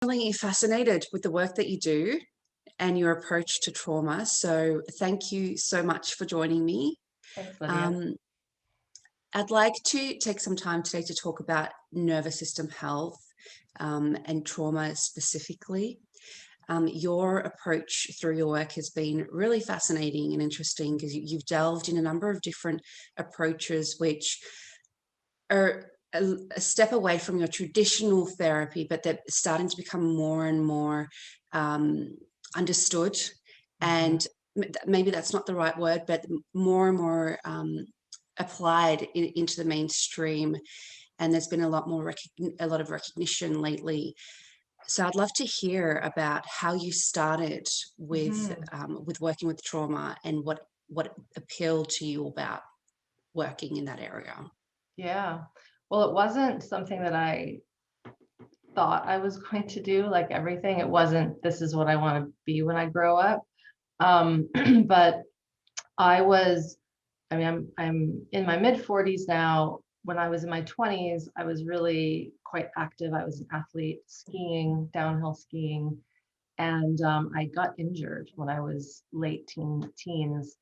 Really fascinated with the work that you do and your approach to trauma. So thank you so much for joining me. Thanks, Lydia. Um, I'd like to take some time today to talk about nervous system health and trauma specifically. Your approach through your work has been really fascinating and interesting because you've delved in a number of different approaches which are a step away from your traditional therapy, but they're starting to become more and more understood. And maybe that's not the right word, but more and more applied into the mainstream. And there's been a lot of recognition lately. So I'd love to hear about how you started with working with trauma and what appealed to you about working in that area. Yeah. Well, it wasn't something that I thought I was going to do, like everything. It wasn't, this is what I want to be when I grow up. Um, but I was, I mean, I'm in my mid 40s now. When I was in my 20s, I was really quite active. I was an athlete, skiing, downhill skiing, and I got injured when I was late teens.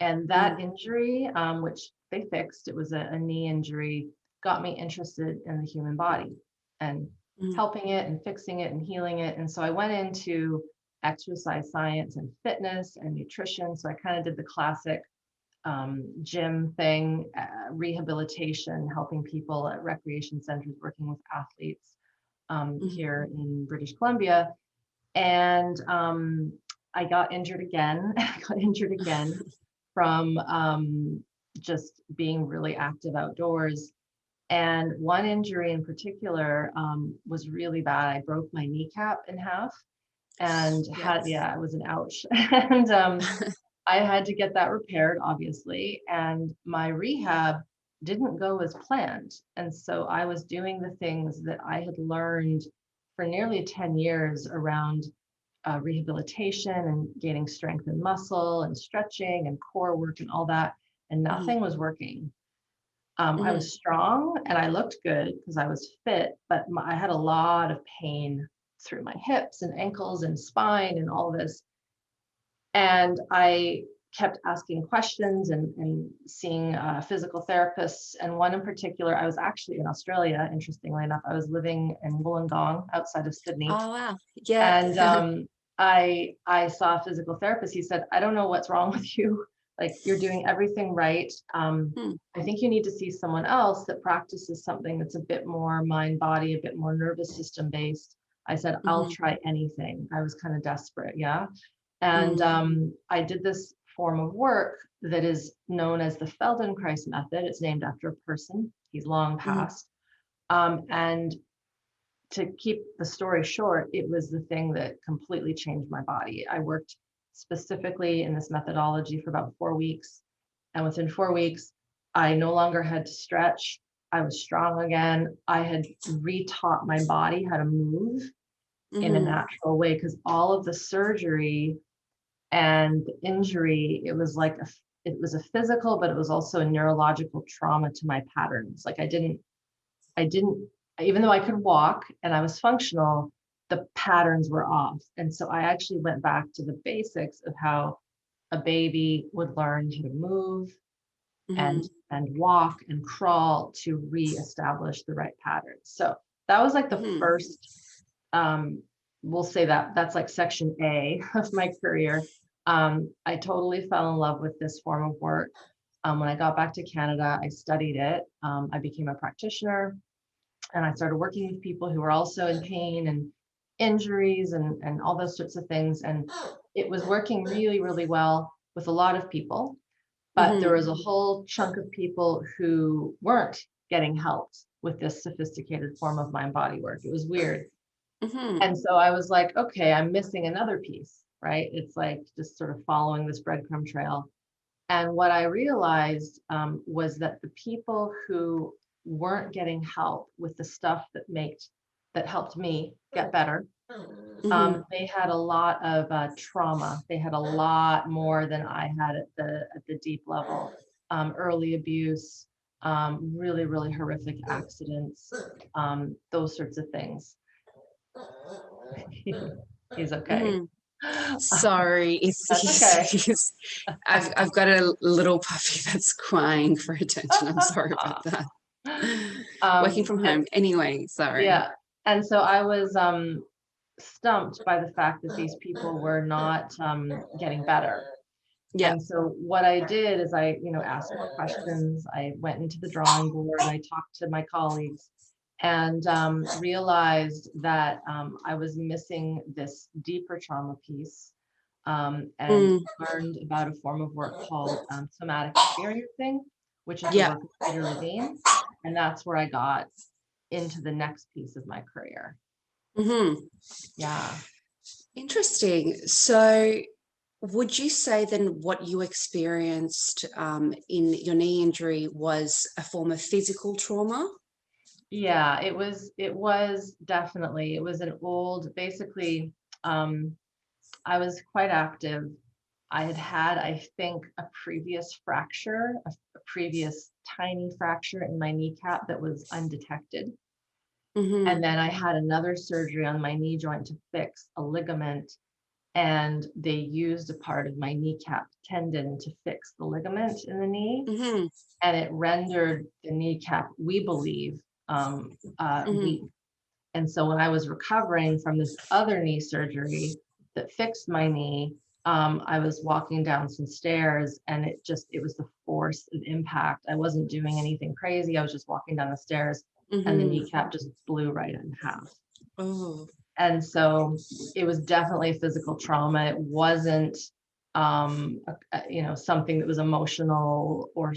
And that Mm, injury, which they fixed, it was a knee injury, got me interested in the human body and mm, helping it and fixing it and healing it. And so I went into exercise science and fitness and nutrition. So I kind of did the classic gym thing, rehabilitation, helping people at recreation centers, working with athletes mm, here in British Columbia. And I got injured again. I got injured again from just being really active outdoors. And one injury in particular was really bad. I broke my kneecap in half and had, yes. yeah, it was an ouch. And I had to get that repaired, obviously. And my rehab didn't go as planned. And so I was doing the things that I had learned for nearly 10 years around rehabilitation and gaining strength and muscle and stretching and core work and all that. And Mhm, nothing was working. I mhm, was strong and I looked good because I was fit, but I had a lot of pain through my hips and ankles and spine and all this. And I kept asking questions and seeing physical therapists. And one in particular, I was actually in Australia, interestingly enough. I was living in Wollongong outside of Sydney. oh, wow. Yeah. And I saw a physical therapist. He said, I don't know what's wrong with you. Like you're doing everything right. Hmm, I think you need to see someone else that practices something that's a bit more mind body, a bit more nervous system based. I said, I'll mhm, try anything. I was kind of desperate. Yeah. And mm, I did this form of work that is known as the Feldenkrais Method. It's named after a person. He's long mhm, passed. And to keep the story short, it was the thing that completely changed my body. I worked specifically in this methodology for about 4 weeks. And within 4 weeks, I no longer had to stretch. I was strong again. I had retaught my body how to move in a mhm, natural way because all of the surgery and the injury, it was like it was a physical, but it was also a neurological trauma to my patterns. Like I didn't, even though I could walk and I was functional, the patterns were off. And so I actually went back to the basics of how a baby would learn how to move and mhm, walk and crawl to reestablish the right patterns. So that was like the mhm, first, um, we'll say that that's like section A of my career. I totally fell in love with this form of work. When I got back to Canada, I studied it. I became a practitioner and I started working with people who were also in pain and injuries and all those sorts of things. And it was working really, really well with a lot of people. But there mhm, was a whole chunk of people who weren't getting helped with this sophisticated form of mind body work. It was weird. mhm, And so I was like, okay, I'm missing another piece, right? It's like just sort of following this breadcrumb trail. And what I realized was that the people who weren't getting help with the stuff that helped me get better, mhm, they had a lot of trauma. They had a lot more than I had at the deep level. Early abuse, really horrific accidents, those sorts of things. He's okay. Mhm. Sorry, That's okay. I've got a little puppy that's crying for attention. I'm sorry about that. Working from And home. Anyway, sorry. yeah, and so I was stumped by the fact that these people were not getting better. Yeah. And so what I did is I, asked more questions. I went into the drawing board. I talked to my colleagues and realized that I was missing this deeper trauma piece, and Mm, learned about a form of work called somatic experiencing, which is the yeah. work of Irene Lyon. And that's where I got into the next piece of my career. Hmm. Yeah. Interesting. So, would you say then what you experienced in your knee injury was a form of physical trauma? Yeah, it was definitely, it was an old, basically, um, I was quite active. I had had, I think, a previous fracture, a previous tiny fracture in my kneecap that was undetected. And Hmm. then I had another surgery on my knee joint to fix a ligament, and they used a part of my kneecap tendon to fix the ligament in the knee, Hmm. and it rendered the kneecap, we believe, Hmm. weak. And so when I was recovering from this other knee surgery that fixed my knee, I was walking down some stairs, and it was the force of impact. I wasn't doing anything crazy. I was just walking down the stairs, and the Hmm. kneecap just blew right in half. Oh. And so it was definitely a physical trauma. It wasn't, something that was emotional or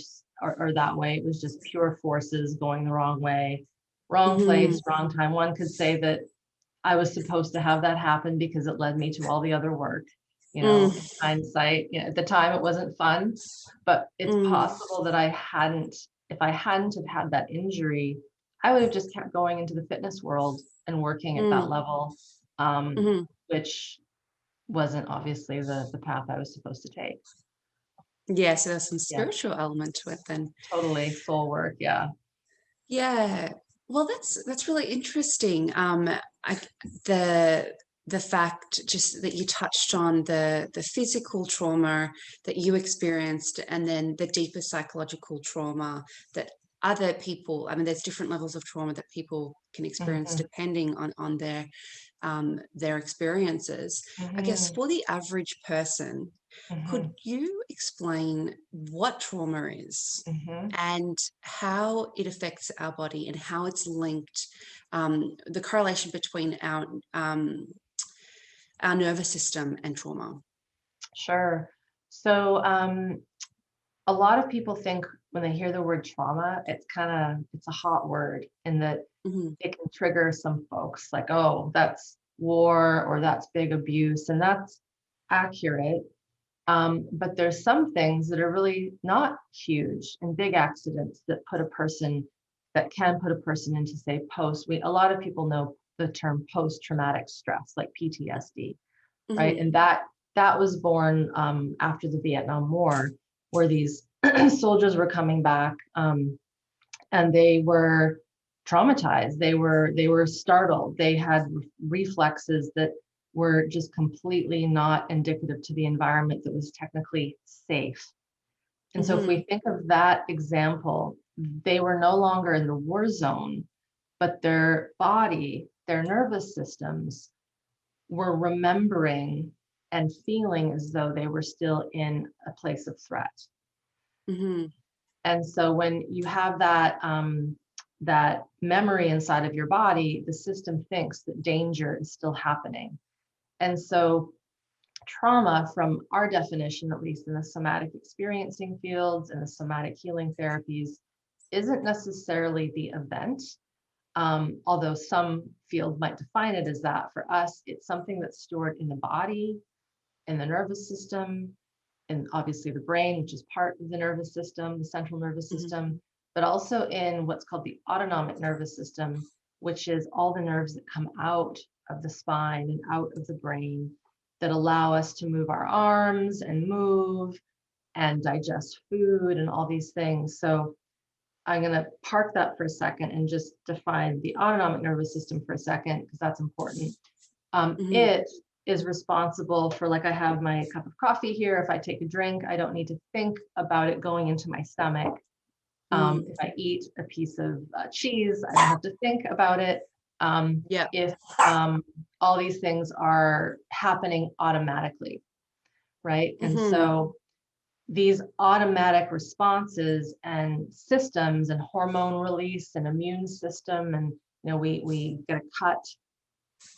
that way. It was just pure forces going the wrong way, wrong Hmm. place, wrong time. One could say that I was supposed to have that happen because it led me to all the other work. In Mm. hindsight, at the time it wasn't fun, but it's Mm. possible that if I hadn't have had that injury, I would have just kept going into the fitness world and working at that Mm. level, Hmm. which wasn't obviously the path I was supposed to take. Yeah, so there's some Yeah, spiritual element to it then. totally soul work. Yeah. Yeah. Well, that's really interesting. I, the the fact just that you touched on the physical trauma that you experienced, and then the deeper psychological trauma that other people. I mean, there's different levels of trauma that people can experience Hmm. depending on their experiences. I guess Hmm. for the average person, could Hmm. you explain what trauma is Hmm. and how it affects our body and how it's linked, the correlation between our nervous system and trauma? Sure. So, a lot of people think when they hear the word trauma, it's a hot word, in that Hmm. it can trigger some folks like, oh, that's war or that's big abuse, and that's accurate. But there's some things that are really not huge and big accidents that can put a person into, say, a lot of people know the term post-traumatic stress, like PTSD, right? Hmm. And that was born after the Vietnam War, where these soldiers were coming back, and they were traumatized. They were startled. They had reflexes that were just completely not indicative to the environment that was technically safe. And so if we Hmm. think of that example, they were no longer in the war zone, but their body, their nervous systems were remembering and feeling as though they were still in a place of threat. Hmm. And so when you have that memory inside of your body, the system thinks that danger is still happening. And so trauma, from our definition, at least in the somatic experiencing fields and the somatic healing therapies, isn't necessarily the event. Although some fields might define it as that, for us, it's something that's stored in the body, in the nervous system, and obviously the brain, which is part of the nervous system, the central nervous Hmm. system, but also in what's called the autonomic nervous system, which is all the nerves that come out of the spine and out of the brain that allow us to move our arms and move and digest food and all these things. So I'm going to park that for a second and just define the autonomic nervous system for a second, because that's important. It is responsible for, like, I have my cup of coffee here. If I take a drink, I don't need to think about it going into my stomach. If I eat a piece of cheese, I don't have to think about it. Yeah. If all these things are happening automatically, right? And so these automatic responses and systems and hormone release and immune system, and we get a cut,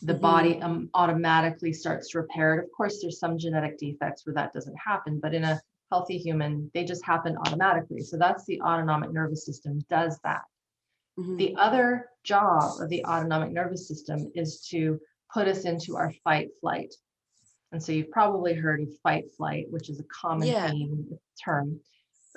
the body automatically starts to repair it. Of course, there's some genetic defects where that doesn't happen, but in a healthy human, they just happen automatically. So that's the autonomic nervous system does that. The other job of the autonomic nervous system is to put us into our fight flight. And so you've probably heard of fight flight, which is a common Yeah. theme term.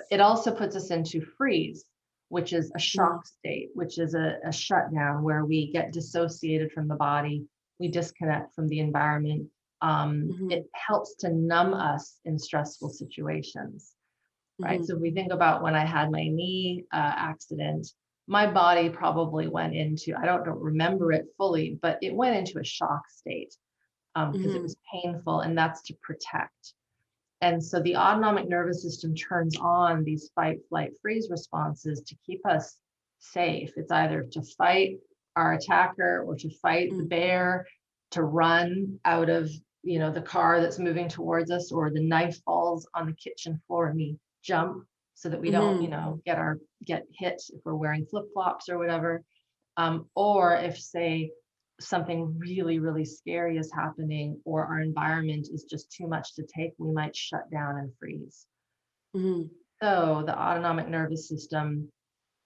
It also puts us into freeze, which is a shock state, which is a shutdown where we get dissociated from the body, we disconnect from the environment. It helps to numb us in stressful situations, right? So if we think about when I had my knee accident, my body probably went into, I don't remember it fully, but it went into a shock state because it was painful, and that's to protect. And so the autonomic nervous system turns on these fight, flight, freeze responses to keep us safe. It's either to fight our attacker or to fight the bear, to run out of the car that's moving towards us, or the knife falls on the kitchen floor and we jump so that we don't get hit if we're wearing flip-flops or whatever. Or if, say, something really, really scary is happening, or our environment is just too much to take, we might shut down and freeze. So the autonomic nervous system,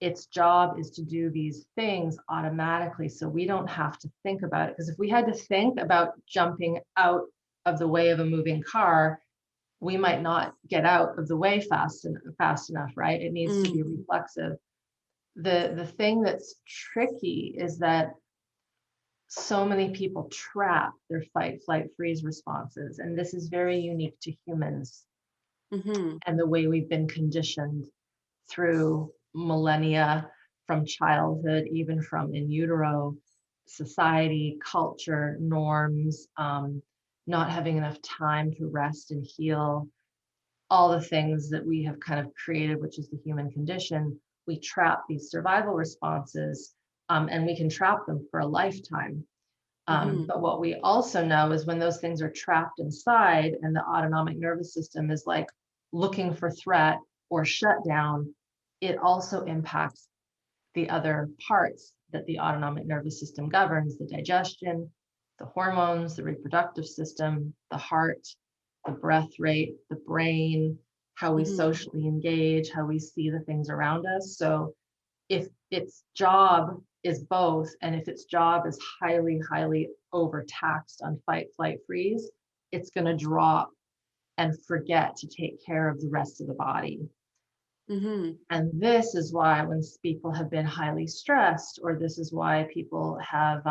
its job is to do these things automatically, so we don't have to think about it. Because if we had to think about jumping out of the way of a moving car, we might not get out of the way fast enough, right? It needs to be reflexive. The thing that's tricky is that so many people trap their fight, flight, freeze responses. And this is very unique to humans and the way we've been conditioned through millennia, from childhood, even from in utero, society, culture, norms, not having enough time to rest and heal, all the things that we have kind of created, which is the human condition. We trap these survival responses, and we can trap them for a lifetime. But what we also know is when those things are trapped inside and the autonomic nervous system is like looking for threat or shutdown, it also impacts the other parts that the autonomic nervous system governs: the digestion, the hormones, the reproductive system, the heart, the breath rate, the brain, how we socially engage, how we see the things around us. So if its job is both, and if its job is highly, highly overtaxed on fight, flight, freeze, it's going to drop and forget to take care of the rest of the body. And this is why when people have been highly stressed, or this is why people have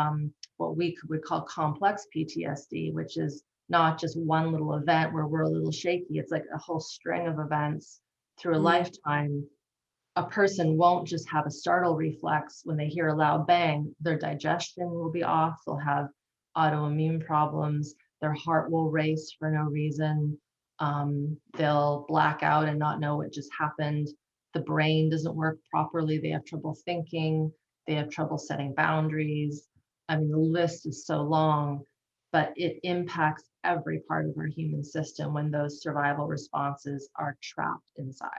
what we would call complex PTSD, which is not just one little event where we're a little shaky. It's like a whole string of events through a lifetime. A person won't just have a startle reflex when they hear a loud bang. Their digestion will be off. They'll have autoimmune problems. Their heart will race for no reason. They'll black out and not know what just happened. The brain doesn't work properly. They have trouble thinking. They have trouble setting boundaries. I mean, the list is so long, but it impacts every part of our human system when those survival responses are trapped inside.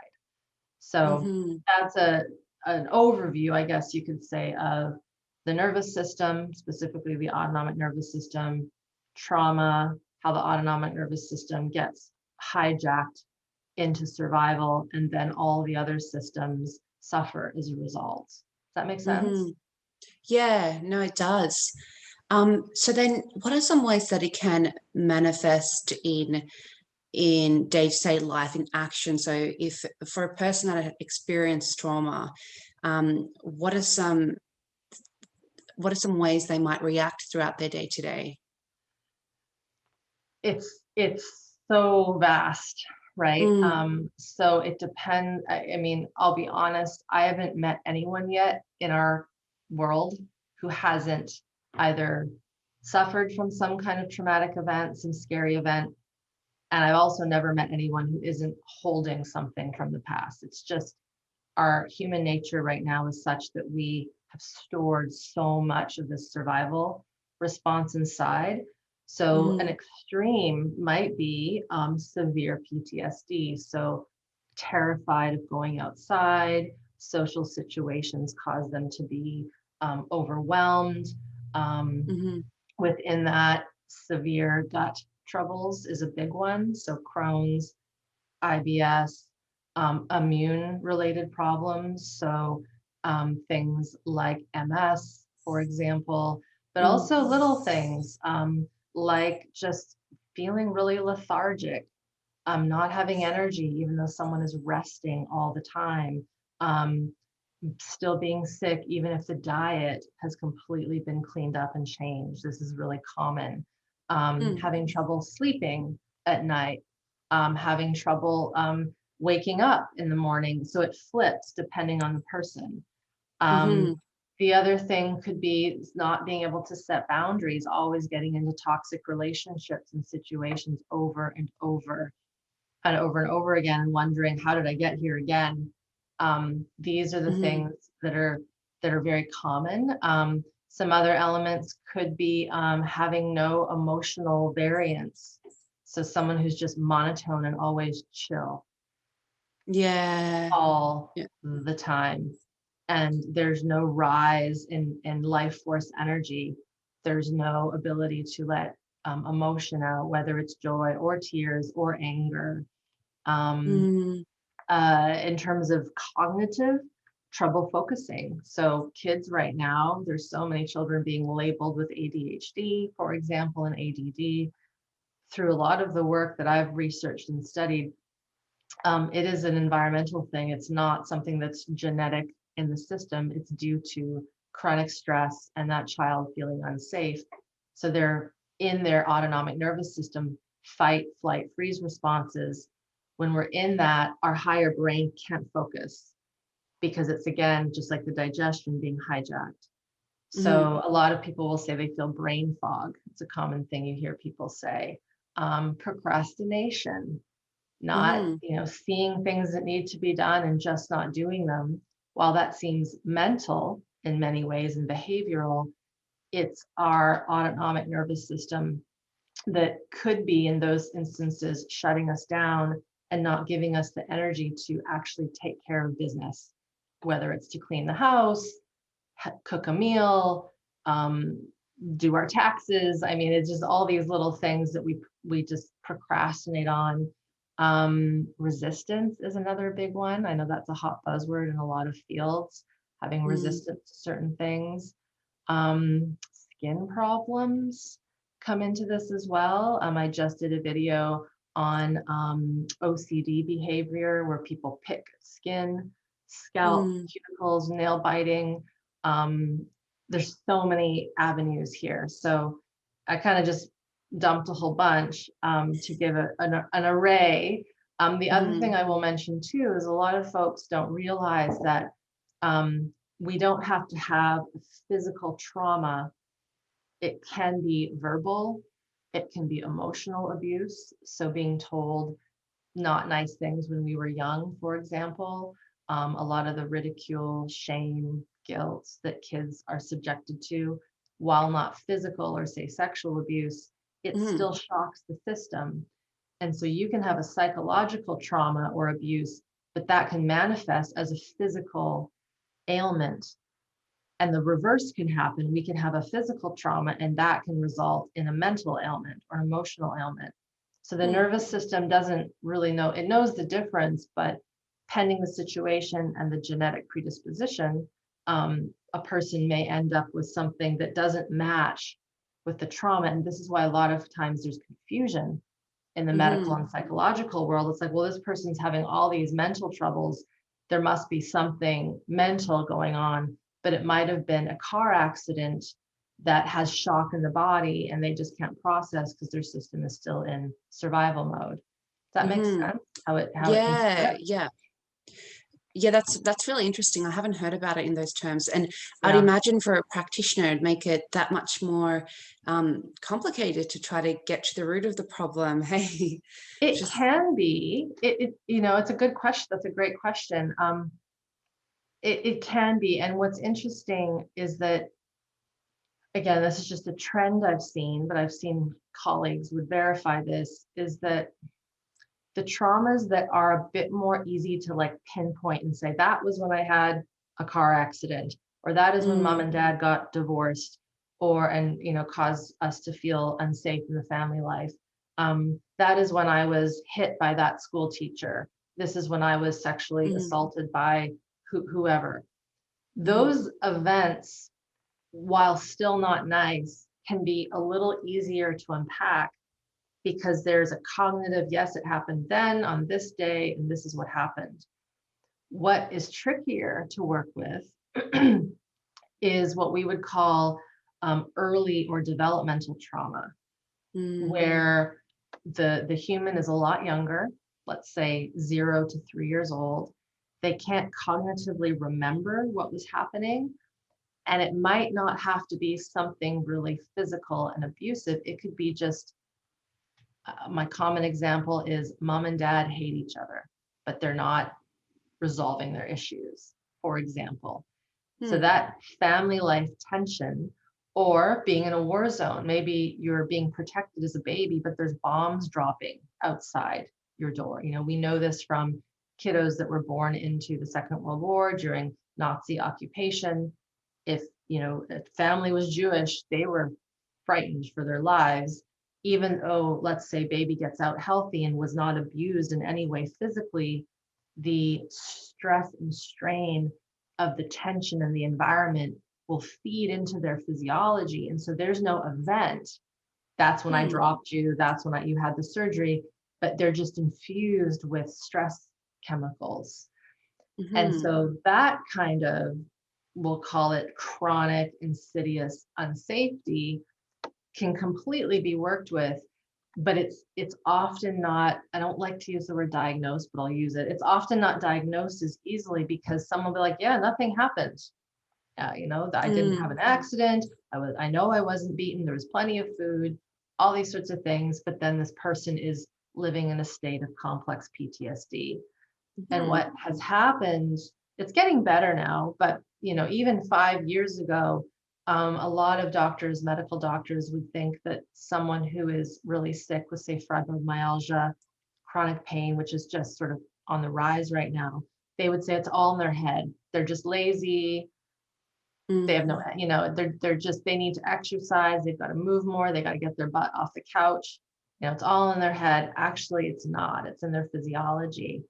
So that's an overview, I guess you could say, of the nervous system, specifically the autonomic nervous system, trauma, how the autonomic nervous system gets hijacked into survival, and then all the other systems suffer as a result. Does that make sense? Yeah, no, it does. So then what are some ways that it can manifest in day-to-day life, in action? So if for a person that had experienced trauma, what are some ways they might react throughout their day-to-day? It's so vast, right? So it depends. I mean, I'll be honest, I haven't met anyone yet in our world who hasn't either suffered from some kind of traumatic event, some scary event. And I've also never met anyone who isn't holding something from the past. It's just our human nature right now is such that we have stored so much of this survival response inside. So an extreme might be severe PTSD. So terrified of going outside, social situations cause them to be overwhelmed. Within that, severe gut troubles is a big one. So Crohn's, IBS, immune related problems. So things like MS, for example, but also little things like just feeling really lethargic, not having energy, even though someone is resting all the time, still being sick, even if the diet has completely been cleaned up and changed. This is really common. Having trouble sleeping at night, having trouble waking up in the morning. So it flips depending on the person. The other thing could be not being able to set boundaries, always getting into toxic relationships and situations over and over and over and over again, and wondering, how did I get here again? These are the things that are very common. Some other elements could be having no emotional variance. So someone who's just monotone and always chill. Yeah. All the time. And there's no rise in life force energy. There's no ability to let emotion out, whether it's joy or tears or anger. In terms of cognitive, trouble focusing. So kids right now, there's so many children being labeled with ADHD, for example, and ADD. Through a lot of the work that I've researched and studied, it is an environmental thing. It's not something that's genetic in the system. It's due to chronic stress and that child feeling unsafe. So they're in their autonomic nervous system, fight, flight, freeze responses. When we're in that, our higher brain can't focus because it's, again, just like the digestion being hijacked. So a lot of people will say they feel brain fog. It's a common thing you hear people say. Procrastination, not seeing things that need to be done and just not doing them. While that seems mental in many ways and behavioral, it's our autonomic nervous system that could be, in those instances, shutting us down and not giving us the energy to actually take care of business, whether it's to clean the house, cook a meal, do our taxes. I mean, it's just all these little things that we just procrastinate on. Resistance is another big one. I know that's a hot buzzword in a lot of fields, having resistance to certain things. Skin problems come into this as well. I just did a video on OCD behavior, where people pick skin, scalp, cuticles, nail biting. There's so many avenues here. So I kind of just dumped a whole bunch to give an array. The other thing I will mention too is a lot of folks don't realize that we don't have to have physical trauma. It can be verbal, it can be emotional abuse. So being told not nice things when we were young, for example, a lot of the ridicule, shame, guilt that kids are subjected to, while not physical or say sexual abuse, it still shocks the system. And so you can have a psychological trauma or abuse, but that can manifest as a physical ailment. And the reverse can happen. We can have a physical trauma and that can result in a mental ailment or emotional ailment. So the nervous system doesn't really know. It knows the difference, but pending the situation and the genetic predisposition, a person may end up with something that doesn't match with the trauma. And this is why a lot of times there's confusion in the medical and psychological world. It's like, well, this person's having all these mental troubles. There must be something mental going on, but it might have been a car accident that has shock in the body and they just can't process because their system is still in survival mode. Does that make sense? How it Yeah. Yeah, that's really interesting. I haven't heard about it in those terms. And I'd Yeah. imagine for a practitioner, it'd make it that much more complicated to try to get to the root of the problem. Hey, It just can be. It's a good question. That's a great question. It can be. And what's interesting is that, again, this is just a trend I've seen, but I've seen colleagues would verify this, is that the traumas that are a bit more easy to like pinpoint and say, that was when I had a car accident, or that is when mom mm, and dad got divorced, caused us to feel unsafe in the family life. That is when I was hit by that school teacher. This is when I was sexually mm, assaulted by whoever. mm, Those events, while still not nice, can be a little easier to unpack because there's a cognitive, yes, it happened then on this day, and this is what happened. What is trickier to work with is what we would call early or developmental trauma, mm, where the human is a lot younger, let's say 0 to 3 years old. They can't cognitively remember what was happening. And it might not have to be something really physical and abusive. It could be just my common example is mom and dad hate each other, but they're not resolving their issues, for example. So mm, that family life tension, or being in a war zone, maybe you're being protected as a baby, but there's bombs dropping outside your door. We know this from kiddos that were born into the Second World War during Nazi occupation. If, a family was Jewish, they were frightened for their lives, even though, let's say, baby gets out healthy and was not abused in any way physically. The stress and strain of the tension and the environment will feed into their physiology. And so there's no event. That's when I mm, dropped you. That's when you had the surgery, but they're just infused with stress chemicals. And mhm, so that kind of, we'll call it chronic, insidious unsafety, can completely be worked with, but it's often not, I don't like to use the word diagnosed, but I'll use it. It's often not diagnosed as easily because someone will be like, yeah, nothing happened. I didn't have mm, an accident. I know I wasn't beaten. There was plenty of food, all these sorts of things. But then this person is living in a state of complex PTSD. And mhm, what has happened, it's getting better now, but even 5 years ago, a lot of doctors, medical doctors, would think that someone who is really sick with, say, fibromyalgia, chronic pain, which is just sort of on the rise right now, they would say it's all in their head. They're just lazy. They have no, mm, they're just, they need to exercise. They've got to move more. They got to get their butt off the couch. It's all in their head. Actually, it's not. It's in their physiology.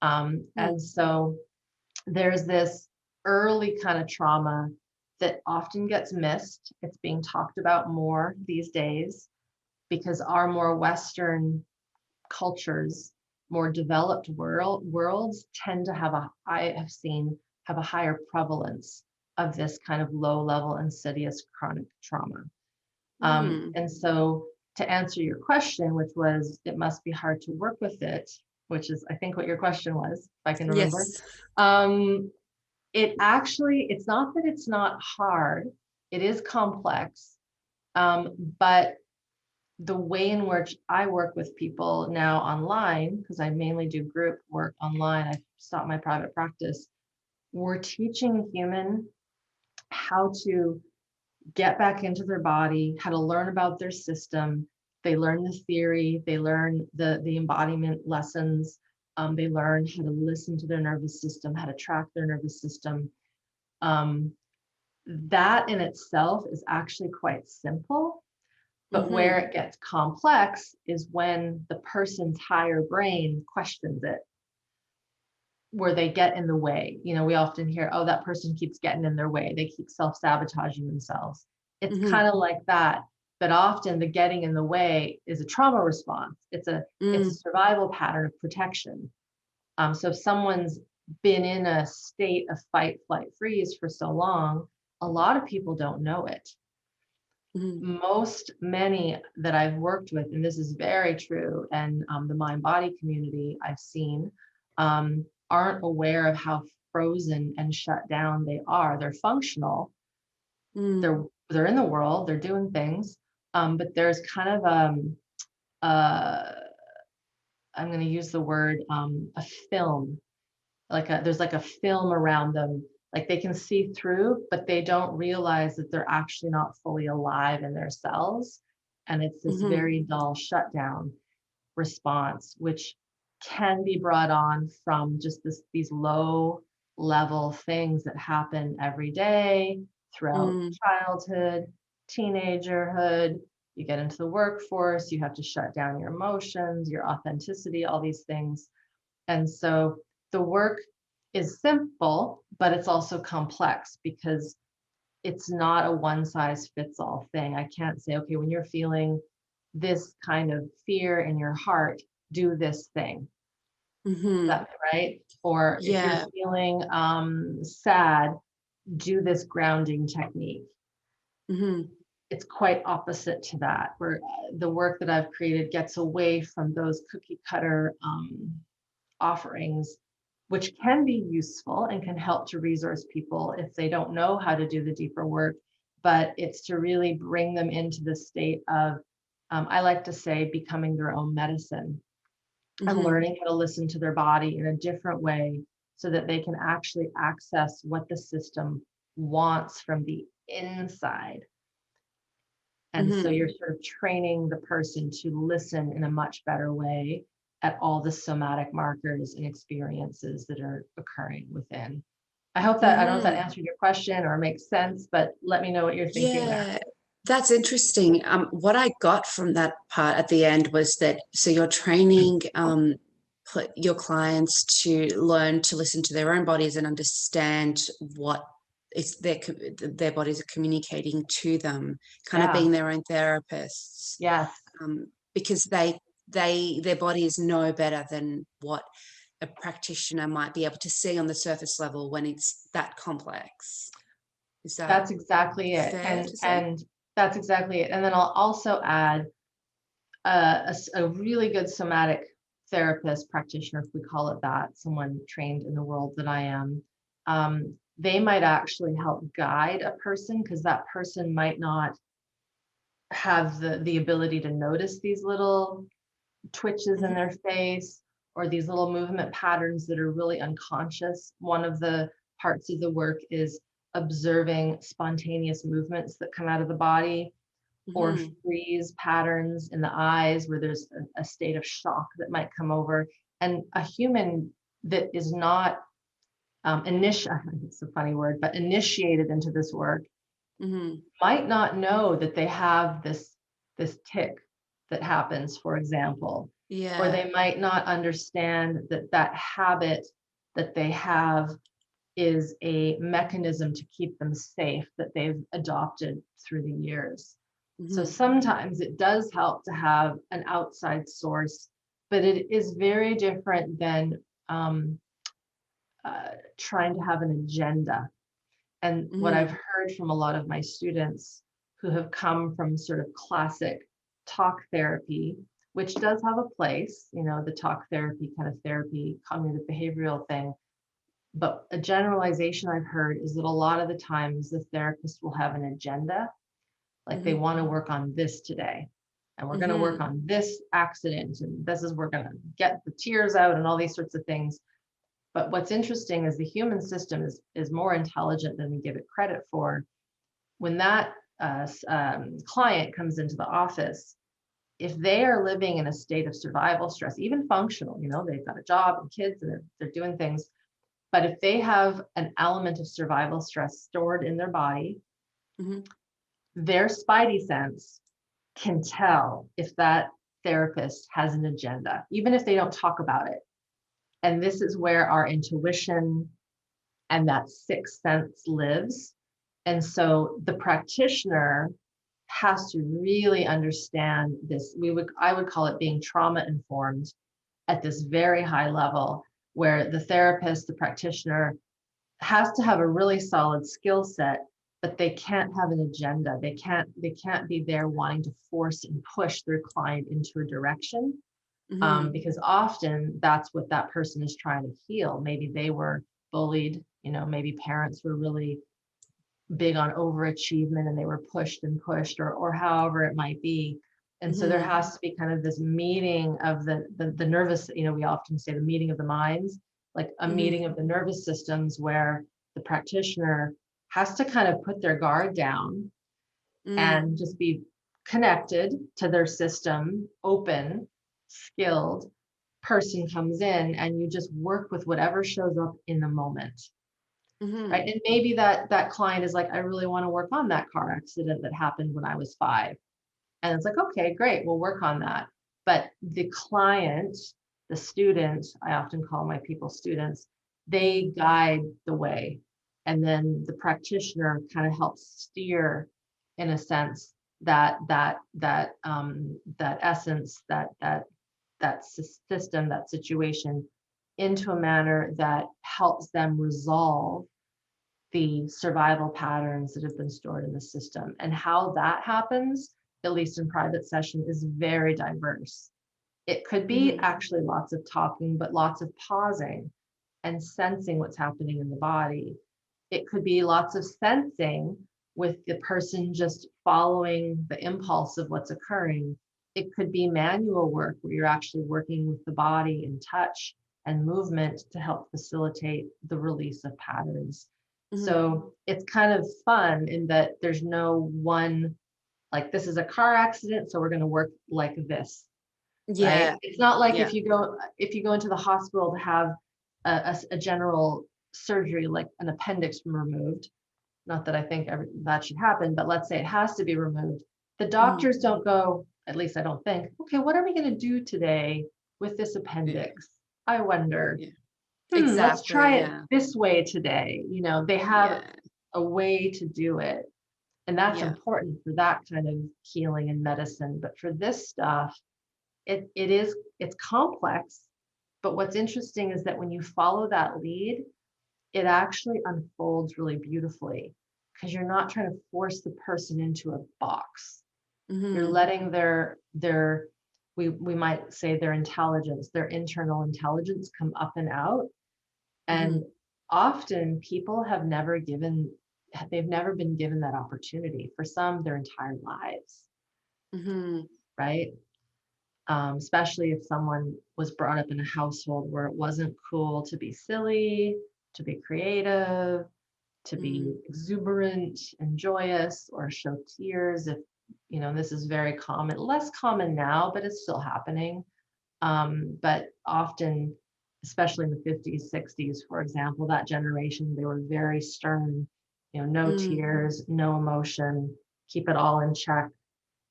mm, And so there's this early kind of trauma that often gets missed. It's being talked about more these days because our more Western cultures, more developed worlds tend to have I have seen, have a higher prevalence of this kind of low level insidious chronic trauma. mm. And so to answer your question, which was, it must be hard to work with it, which is, I think, what your question was, if I can remember. Yes. Um, it's not that it's not hard, it is complex. But the way in which I work with people now online, because I mainly do group work online, I stopped my private practice, we're teaching a human how to get back into their body, how to learn about their system. They learn the theory, they learn the embodiment lessons, they learn how to listen to their nervous system, how to track their nervous system. Um, that in itself is actually quite simple, but where Mhm, it gets complex is when the person's higher brain questions it, where they get in the way. We often hear, oh, that person keeps getting in their way. They keep self-sabotaging themselves. It's mhm, kind of like that. But often the getting in the way is a trauma response. It's a mm, survival pattern of protection. So if someone's been in a state of fight, flight, freeze for so long, a lot of people don't know it. mhm, Many that I've worked with, and this is very true, and the mind body community I've seen, aren't aware of how frozen and shut down they are. They're functional. They're in the world, they're doing things, but there's kind of uh, I'm going to use the word a film, there's like a film around them, like they can see through, but they don't realize that they're actually not fully alive in their cells, and it's this very dull shutdown response, which can be brought on from just these low level things that happen every day throughout childhood, teenagerhood. You get into the workforce, you have to shut down your emotions, your authenticity, all these things. And so the work is simple, but it's also complex because it's not a one size fits all thing. I can't say, okay, when you're feeling this kind of fear in your heart, do this thing. That's right. Or if you're feeling sad, do this grounding technique. It's quite opposite to that, where the work that I've created gets away from those cookie cutter offerings, which can be useful and can help to resource people if they don't know how to do the deeper work. But it's to really bring them into the state of, I like to say, becoming their own medicine and learning how to listen to their body in a different way so that they can actually access what the system wants from the inside. And so you're sort of training the person to listen in a much better way at all the somatic markers and experiences that are occurring within. I hope that, I don't know if that answered your question or makes sense, but let me know what you're thinking there. That's interesting. What I got from that part at the end was that, so you're training your clients to learn to listen to their own bodies and understand what their bodies are communicating to them, kind of being their own therapists. Yes. Because their bodies know better than what a practitioner might be able to see on the surface level when it's that complex. That's exactly it. And that's exactly it. And then I'll also add a really good somatic therapist, practitioner, if we call it that, someone trained in the world that I am. They might actually help guide a person, because that person might not have the ability to notice these little twitches in their face or these little movement patterns that are really unconscious. One of the parts of the work is observing spontaneous movements that come out of the body, or freeze patterns in the eyes where there's a state of shock that might come over. And a human that is not it's a funny word, but initiated into this work might not know that they have this tick that happens, for example. Or they might not understand that habit that they have is a mechanism to keep them safe that they've adopted through the years. So sometimes it does help to have an outside source, but it is very different than trying to have an agenda. And what I've heard from a lot of my students who have come from sort of classic talk therapy, which does have a place, the talk therapy kind of therapy, cognitive behavioral thing. But a generalization I've heard is that a lot of the times the therapist will have an agenda, like they want to work on this today, and we're going to work on this accident, and this is, we're going to get the tears out and all these sorts of things. But what's interesting is the human system is more intelligent than we give it credit for. When that client comes into the office, if they are living in a state of survival stress, even functional, they've got a job and kids and they're doing things, but if they have an element of survival stress stored in their body, their spidey sense can tell if that therapist has an agenda, even if they don't talk about it. And this is where our intuition and that sixth sense lives. And so the practitioner has to really understand this. I would call it being trauma informed at this very high level, where the therapist, the practitioner, has to have a really solid skill set, but they can't have an agenda. They can't be there wanting to force and push their client into a direction. Because often that's what that person is trying to heal. Maybe they were bullied, maybe parents were really big on overachievement and they were pushed and pushed, or however it might be. And so there has to be kind of this meeting of the nervous, we often say the meeting of the minds, like a meeting of the nervous systems, where the practitioner has to kind of put their guard down and just be connected to their system, open, skilled. Person comes in and you just work with whatever shows up in the moment. Right. And maybe that client is like, I really want to work on that car accident that happened when I was 5. And it's like, okay, great, we'll work on that. But the client, the student, I often call my people students, they guide the way. And then the practitioner kind of helps steer, in a sense, that essence, that system, that situation, into a manner that helps them resolve the survival patterns that have been stored in the system. And how that happens, at least in private session, is very diverse. It could be actually lots of talking, but lots of pausing and sensing what's happening in the body. It could be lots of sensing with the person just following the impulse of what's occurring. It could be manual work where you're actually working with the body and touch and movement to help facilitate the release of patterns. So it's kind of fun in that there's no one, like, this is a car accident, so we're going to work like this. Yeah. Right? It's not like if you go into the hospital to have a general surgery, like an appendix removed. Not that I think that should happen, but let's say it has to be removed. The doctors don't go, at least I don't think, okay, what are we going to do today with this appendix? I wonder. Exactly. Let's try it this way today. They have a way to do it. And that's important for that kind of healing and medicine. But for this stuff, it's complex. But what's interesting is that when you follow that lead, it actually unfolds really beautifully, because you're not trying to force the person into a box. You're letting we might say their intelligence, their internal intelligence, come up and out. And often people they've never been given that opportunity, for some their entire lives. Right? Especially if someone was brought up in a household where it wasn't cool to be silly, to be creative, to be exuberant and joyous, or show tears. If, this is very common, less common now, but it's still happening. But often, especially in the 50s, 60s, for example, that generation, they were very stern, no tears, no emotion, keep it all in check.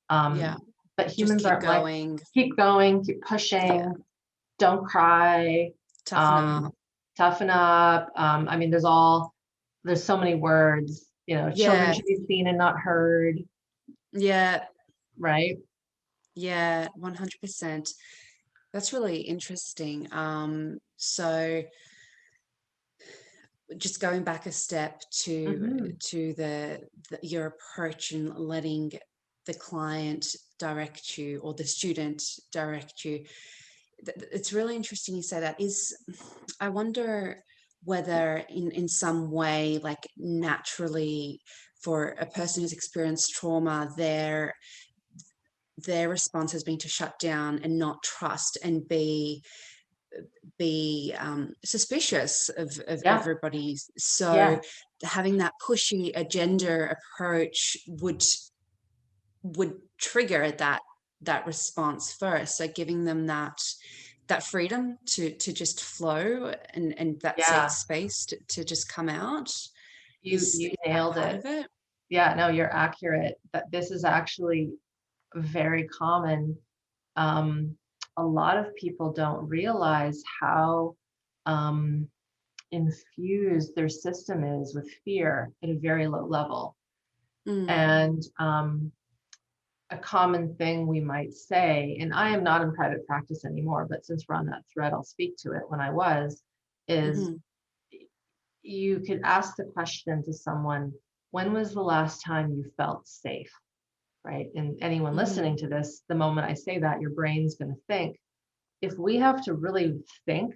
But humans aren't going. Like, keep going, keep pushing, don't cry, toughen up. I mean, there's so many words, children should be seen and not heard. Right. 100%. That's really interesting. So just going back a step to your approach and letting the client direct you, or the student direct you. It's really interesting you say that. I wonder whether in some way, like naturally, for a person who's experienced trauma, their response has been to shut down and not trust and be suspicious of everybody. So having that pushy agenda approach would trigger that response first. So giving them that freedom to just flow, and that safe space to just come out. You nailed it. Yeah, no, you're accurate. That this is actually very common. A lot of people don't realize how infused their system is with fear at a very low level. And a common thing we might say, and I am not in private practice anymore, but since we're on that thread, I'll speak to it. When I was, is you could ask the question to someone, when was the last time you felt safe? Right? And anyone listening to this, the moment I say that, your brain's going to think, if we have to really think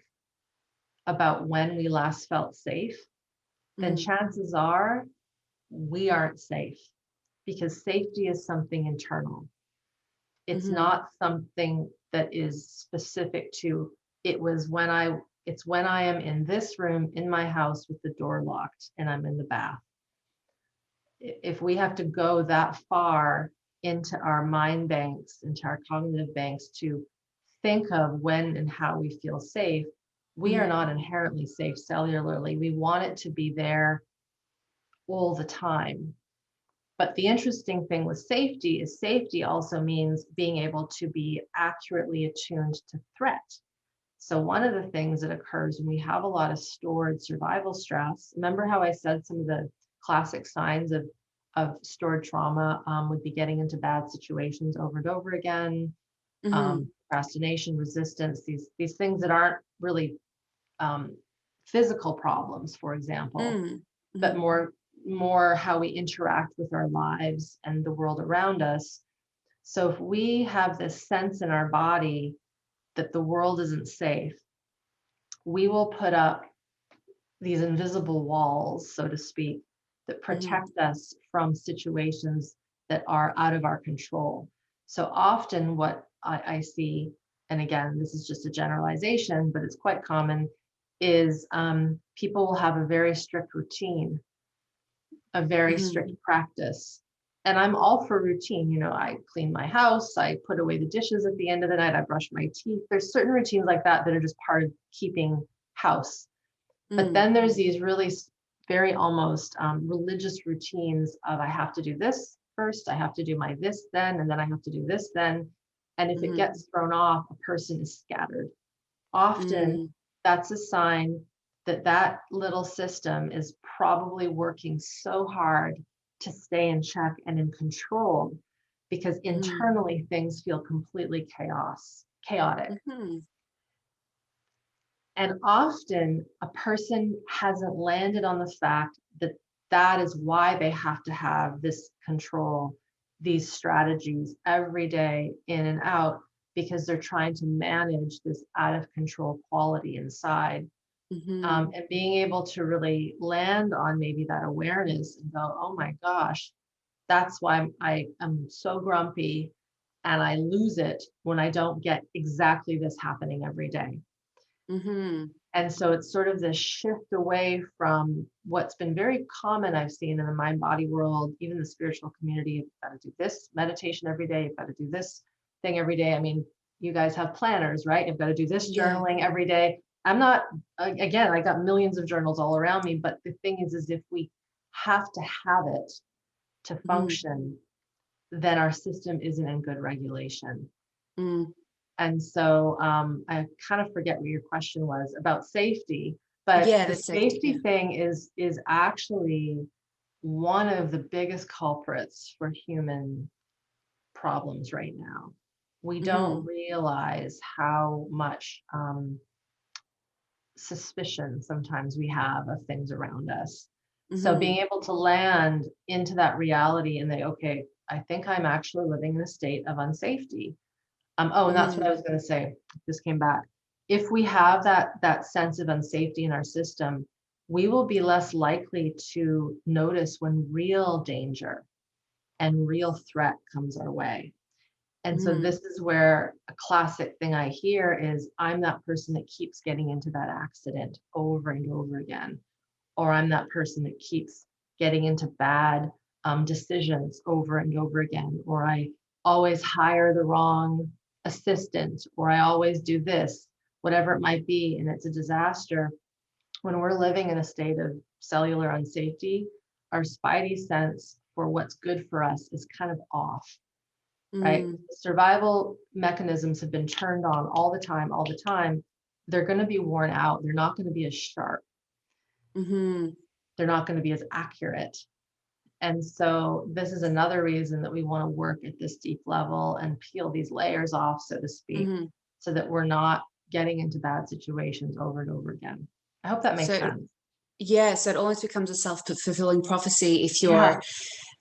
about when we last felt safe, then chances are we aren't safe, because safety is something internal. It's not something that is specific to, it's when I am in this room in my house with the door locked and I'm in the bath. If we have to go that far into our mind banks, into our cognitive banks to think of when and how we feel safe, we are not inherently safe cellularly. We want it to be there all the time. But the interesting thing with safety is safety also means being able to be accurately attuned to threat. So one of the things that occurs when we have a lot of stored survival stress, remember how I said some of the classic signs of stored trauma would be getting into bad situations over and over again, procrastination, resistance, these things that aren't really physical problems, for example, but more how we interact with our lives and the world around us. So if we have this sense in our body that the world isn't safe, we will put up these invisible walls, so to speak, that protect us from situations that are out of our control. So often what I see, and again, this is just a generalization, but it's quite common, is people will have a very strict routine, a very strict practice. And I'm all for routine. You know, I clean my house, I put away the dishes at the end of the night, I brush my teeth. There's certain routines like that that are just part of keeping house. But then there's these really very almost religious routines of, I have to do this first, I have to do my this then, and then I have to do this then. And if it gets thrown off, a person is scattered. Often that's a sign that that little system is probably working so hard to stay in check and in control, because internally things feel completely chaotic. And often a person hasn't landed on the fact that that is why they have to have this control, these strategies every day in and out, because they're trying to manage this out of control quality inside. And being able to really land on maybe that awareness and go, oh my gosh, that's why I am so grumpy and I lose it when I don't get exactly this happening every day. And so it's sort of this shift away from what's been very common I've seen in the mind body world, even the spiritual community. You've got to do this meditation every day, you've got to do this thing every day. I mean, you guys have planners, right? You've got to do this journaling every day. I'm not, again, I got millions of journals all around me, but the thing is if we have to have it to function, then our system isn't in good regulation. And so I kind of forget what your question was about safety, but the safety thing is actually one of the biggest culprits for human problems right now. We don't realize how much suspicion sometimes we have of things around us. So being able to land into that reality and say, okay, I think I'm actually living in a state of unsafety. And that's what I was going to say. This came back. If we have that sense of unsafety in our system, we will be less likely to notice when real danger and real threat comes our way. And so this is where a classic thing I hear is, I'm that person that keeps getting into that accident over and over again, or I'm that person that keeps getting into bad decisions over and over again, or I always hire the wrong assistant, or I always do this, whatever it might be, and it's a disaster. When we're living in a state of cellular unsafety, our spidey sense for what's good for us is kind of off, right? Survival mechanisms have been turned on all the time. They're going to be worn out. They're not going to be as sharp. They're not going to be as accurate. And so this is another reason that we want to work at this deep level and peel these layers off, so to speak, so that we're not getting into bad situations over and over again. I hope that makes sense. Yeah, so it almost becomes a self-fulfilling prophecy if you're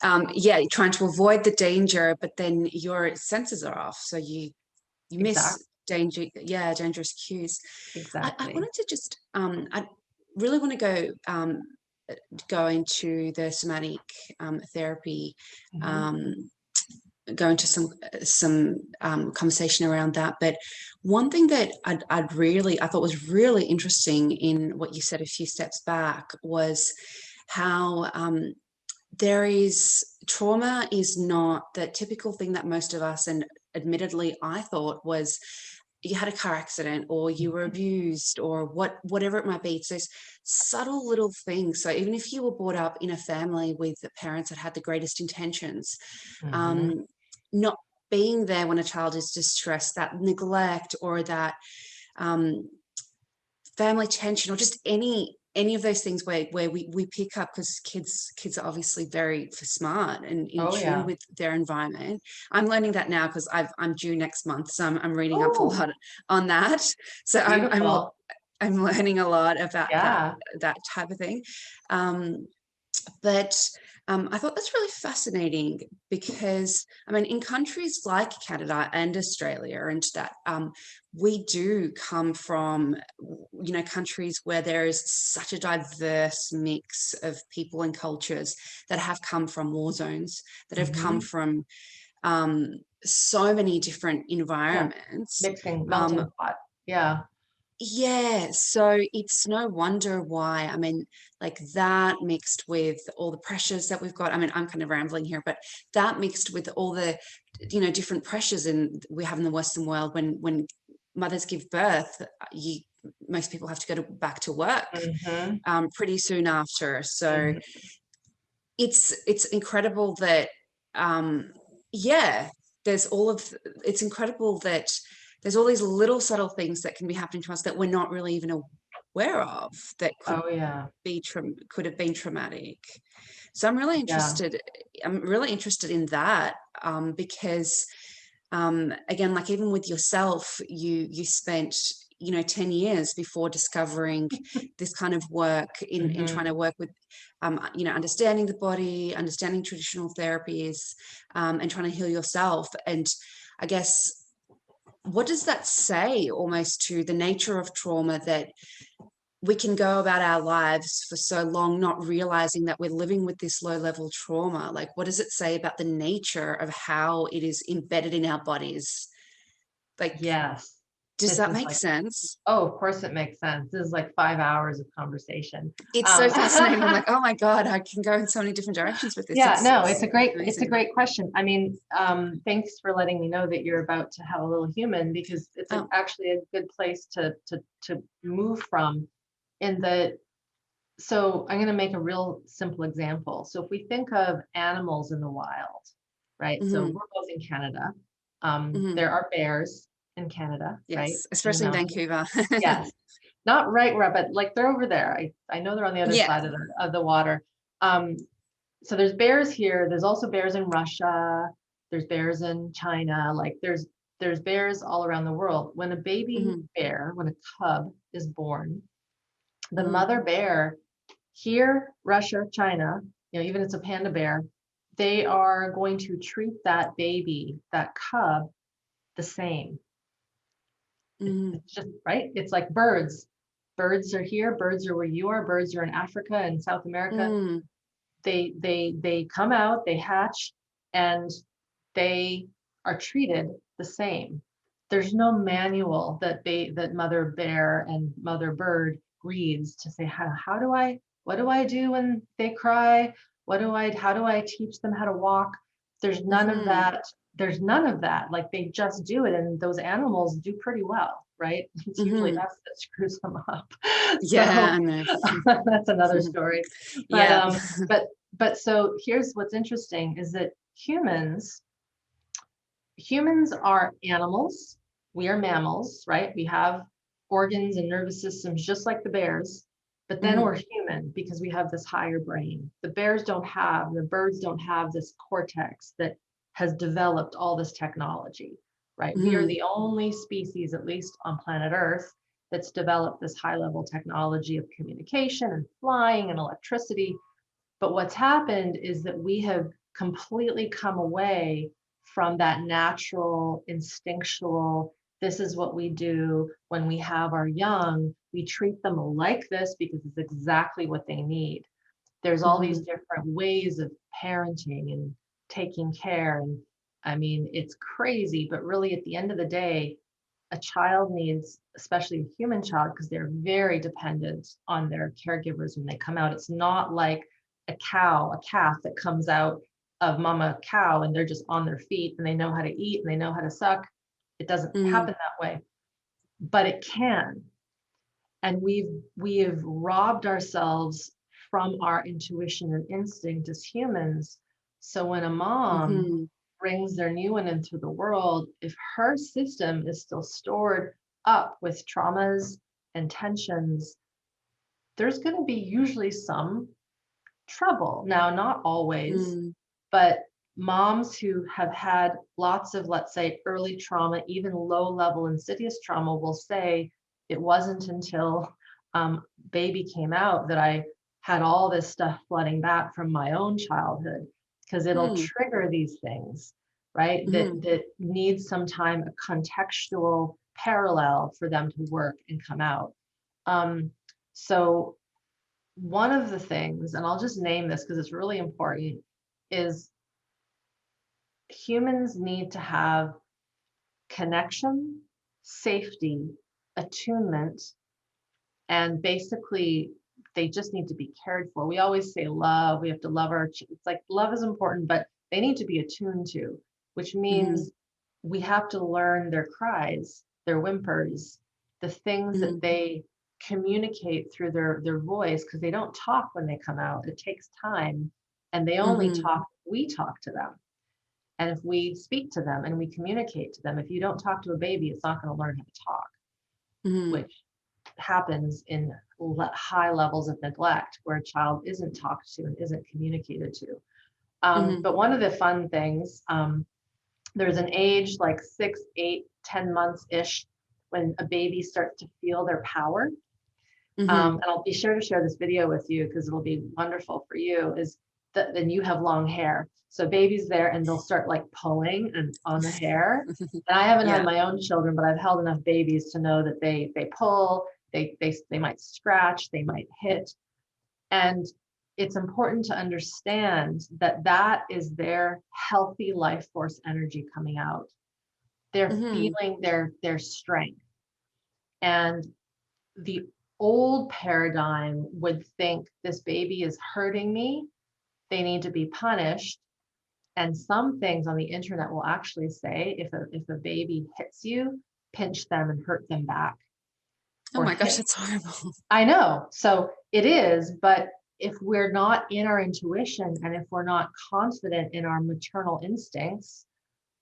trying to avoid the danger, but then your senses are off. So you miss dangerous cues. I Exactly. wanted to just, I really want to go into the somatic therapy, Mhm. um, go into some conversation around that. But one thing that I thought was really interesting in what you said a few steps back was how trauma is not the typical thing that most of us, and admittedly I thought, was you had a car accident or you were abused or whatever it might be. It's those subtle little things. So even if you were brought up in a family with parents that had the greatest intentions, Mhm. um, not being there when a child is distressed, that neglect or that um, family tension, or just any of those things where we pick up, because kids are obviously very smart and in Oh tune yeah. with their environment. I'm learning that now because I'm due next month, so I'm reading up a Oh, lot on that. So beautiful. I'm learning a lot about Yeah. that type of thing. But I thought that's really fascinating because, I mean, in countries like Canada and Australia, and that we do come from, countries where there is such a diverse mix of people and cultures that have come from war zones, that have come Mhm. from so many different Yeah. environments. Mixing, Um, melting pot. Yeah. yeah, so it's no wonder why, I mean, like that mixed with all the pressures that we've got. I mean, I'm kind of rambling here, but that mixed with all the, different pressures we have in the Western world when mothers give birth, most people have to go back to work Mhm. pretty soon after. So Mhm. it's incredible that yeah there's all of it's incredible that there's all these little subtle things that can be happening to us that we're not really even aware of, that Oh yeah. could have been traumatic. So Yeah. I'm really interested in that, because again, like even with yourself, you spent 10 years before discovering this kind of work in trying Mhm. to work with understanding the body, understanding traditional therapies, and trying to heal yourself. And I guess, what does that say almost to the nature of trauma, that we can go about our lives for so long not realizing that we're living with this low level trauma? Like, what does it say about the nature of how it is embedded in our bodies? Like, Yes. does This that is make like, sense? oh, of course it makes sense. This is like 5 hours of conversation. It's so Um, fascinating. I'm like, oh my God, I can go in so many different directions with this. yeah, no, It's it's a amazing. great question. I mean, thanks for letting me know that you're about to have a little human, because it's Oh, actually a good place to move from, in that. So I'm going to make a real simple example. So if we think of animals in the wild, right? So hmm we're both in Canada. hmm There are bears in Canada, right? yes, In the especially in mountains. Vancouver. Yes. Not right where, but like they're over there. I know they're on the other Yeah. side of the water. Um, so there's bears here. There's also bears in Russia. There's bears in China. Like there's bears all around the world. When a baby hmm bear, when a cub is born, the hmm mother bear here, Russia, China, even it's a panda bear, they are going to treat that baby, that cub, the same. hmm It's just right. It's like birds. Birds are here. Birds are where you are. Birds are in Africa and South America. mm They come out, they hatch, and they are treated the same. There's no manual that mother bear and mother bird reads to say, how do I, what do I do when they cry? How do I teach them how to walk? There's none of hmm that. There's none of that. Like they just do it, and those animals do pretty well, right? It's usually hmm us that screws them up. Yeah, So I know. that's another story. But Yeah. so here's what's interesting is that humans are animals. We are mammals, right? We have organs and nervous systems just like the bears, but then hmm we're human because we have this higher brain. The birds don't have this cortex that has developed all this technology, right? We are hmm the only species, at least on planet Earth, that's developed this high level technology of communication and flying and electricity. But what's happened is that we have completely come away from that natural, instinctual This is what we do when we have our young. We treat them like this because it's exactly what they need. There's all these Mhm. different ways of parenting and taking care. And I mean, it's crazy, but really at the end of the day, a child needs, especially a human child, because they're very dependent on their caregivers when they come out. It's not like a calf that comes out of mama cow and they're just on their feet and they know how to eat and they know how to suck. It doesn't Mm. happen that way, but it can. And we have robbed ourselves from our intuition and instinct as humans. So when a mom Mhm. brings their new one into the world, if her system is still stored up with traumas and tensions, there's going to be usually some trouble. Now, not always, Mm. but moms who have had lots of, let's say, early trauma, even low level insidious trauma, will say, it wasn't until baby came out that I had all this stuff flooding back from my own childhood, because it'll Mm. trigger these things, right? That Mhm. that needs some time, a contextual parallel for them to work and come out. Um, so one of the things, and I'll just name this because it's really important, is humans need to have connection, safety, attunement, and basically they just need to be cared for. We always say love, we have to love it's like love is important, but they need to be attuned to, which Mhm. means we have to learn their cries, their whimpers, the things that Mhm. they communicate through their voice, because they don't talk when they come out. It takes time, and they only Mhm. talk, we talk to them. And if we speak to them and we communicate to them, if you don't talk to a baby, it's not going to learn how to talk, Mhm. which happens in high levels of neglect where a child isn't talked to and isn't communicated to. Mhm. But one of the fun things, there's an age like 6, 8, 10 months ish when a baby starts to feel their power. Mhm. And I'll be sure to share this video with you because it'll be wonderful for you, is that then you have long hair. So baby's there and they'll start like pulling and on the hair. And I haven't had Yeah. my own children, but I've held enough babies to know that they pull, they might scratch, they might hit. And it's important to understand that that is their healthy life force energy coming out. They're Mhm. feeling their strength. And the old paradigm would think this baby is hurting me, they need to be punished. And some things on the internet will actually say if a baby hits you, pinch them and hurt them back, Oh or my gosh, hit. that's horrible. I know. So it is, but if we're not in our intuition and if we're not confident in our maternal instincts,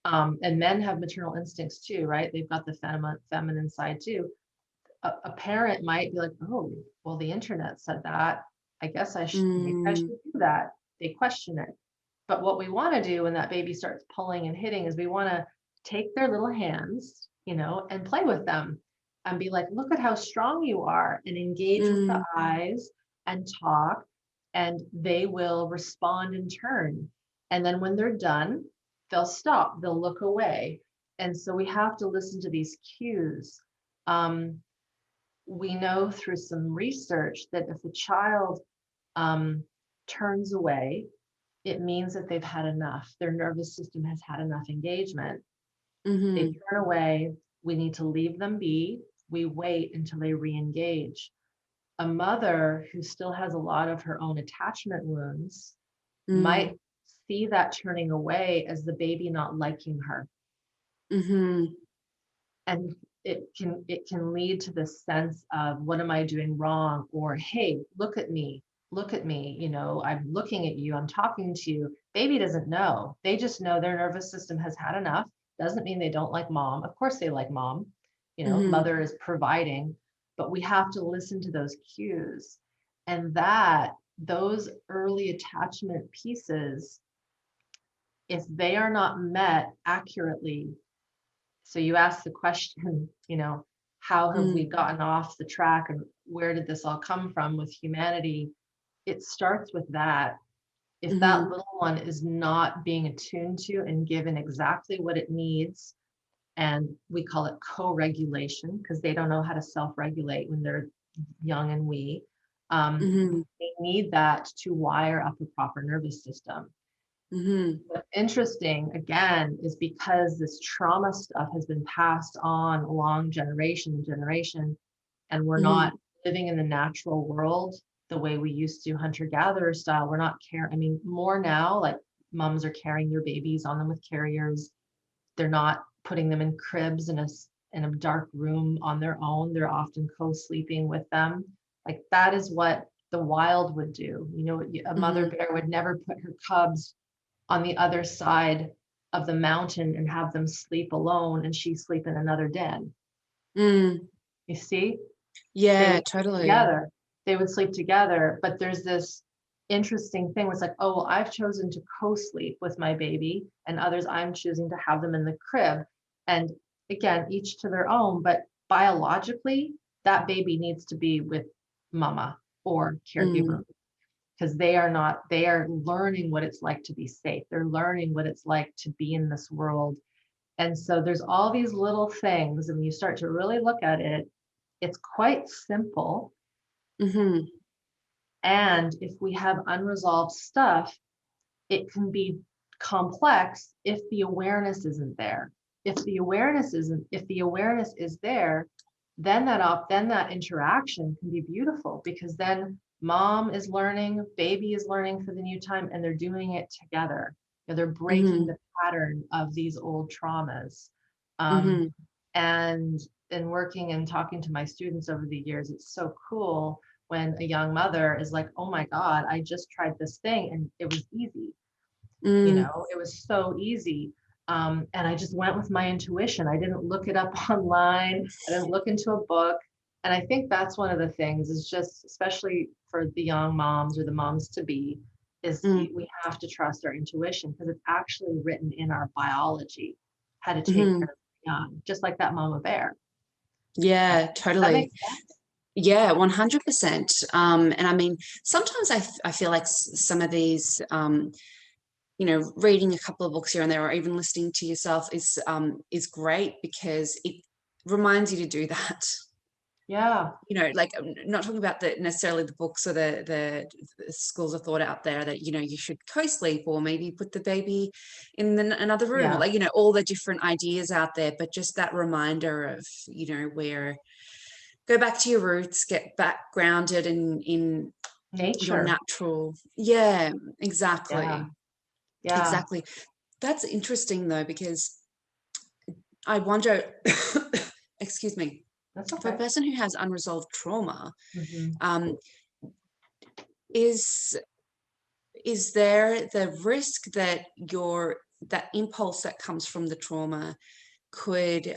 and men have maternal instincts too, right? They've got the feminine side too. A parent might be like, oh, well, the internet said that. I guess maybe I should Mm. do that. They question it. But what we want to do when that baby starts pulling and hitting is we want to take their little hands, and play with them and be like, look at how strong you are, and engage with the Mm. eyes and talk, and they will respond in turn. And then when they're done, they'll stop, they'll look away. And so we have to listen to these cues. Um, we know through some research that if a child um, turns away, it means that they've had enough. Their nervous system has had enough engagement. They Mhm. turn away. We need to leave them be. We wait until they re-engage. A mother who still has a lot of her own attachment wounds Mm. might see that turning away as the baby not liking her. Mhm. And it can lead to this sense of, what am I doing wrong? Or, hey, look at me, I'm looking at you, I'm talking to you. Baby doesn't know. They just know their nervous system has had enough. Doesn't mean they don't like mom. Of course they like mom. Mhm. Mother is providing, but we have to listen to those cues. And that those early attachment pieces, if they are not met accurately. So you ask the question, how have we Mm. gotten off the track and where did this all come from with humanity? It starts with that. If that Mhm. little one is not being attuned to and given exactly what it needs, and we call it co-regulation because they don't know how to self-regulate when they're young and wee. Mm-hmm. They need that to wire up a proper nervous system. Mm-hmm. What's interesting, again, is because this trauma stuff has been passed on along generation and generation, and we're Mm-hmm. not living in the natural world the way we used to, hunter-gatherer style. We're not I mean, more now, like moms are carrying their babies on them with carriers. They're not putting them in cribs in a dark room on their own. They're often co-sleeping with them. Like that is what the wild would do. You know, a mother Mm-hmm. bear would never put her cubs on the other side of the mountain and have them sleep alone and she sleep in another den. Mm. You see? They Yeah, would sleep totally. together. They would sleep together, but there's this interesting thing where it's like, oh, well, I've chosen to co-sleep with my baby, and others I'm choosing to have them in the crib. And again, each to their own, but biologically, that baby needs to be with mama or Mm. caregiver because they are learning what it's like to be safe. They're learning what it's like to be in this world. And so there's all these little things, and when you start to really look at it, it's quite simple. Mm-hmm. And if we have unresolved stuff, it can be complex if the awareness isn't there. If the awareness is there, then that interaction can be beautiful because then mom is learning, baby is learning for the new time, and they're doing it together. You know, they're breaking Mm-hmm. the pattern of these old traumas. Um, Mm-hmm. and in working and talking to my students over the years, it's so cool when a young mother is like, oh my God, I just tried this thing and it was easy. You Mm. know, it was so easy. And I just went with my intuition. I didn't look it up online. I didn't look into a book. And I think that's one of the things is just, especially for the young moms or the moms to be, is Mm. we have to trust our intuition because it's actually written in our biology how to take Mm-hmm. care of the young, just like that mama bear. Right? Yeah, Does that make totally. sense? Yeah, 100%. And I mean, sometimes I feel like some of these, reading a couple of books here and there, or even listening to yourself is great because it reminds you to do that. Yeah. Like I'm not talking about necessarily the books or the schools of thought out there that, you should co-sleep or maybe put the baby in another room, or Yeah. like, all the different ideas out there, but just that reminder of, where go back to your roots, get back grounded in your Nature. natural. Yeah, Yeah. exactly. Yeah. Exactly. That's interesting though, because I wonder, excuse me, That's for a okay. person who has unresolved trauma, Hmm. um, is is there the risk that that impulse that comes from the trauma could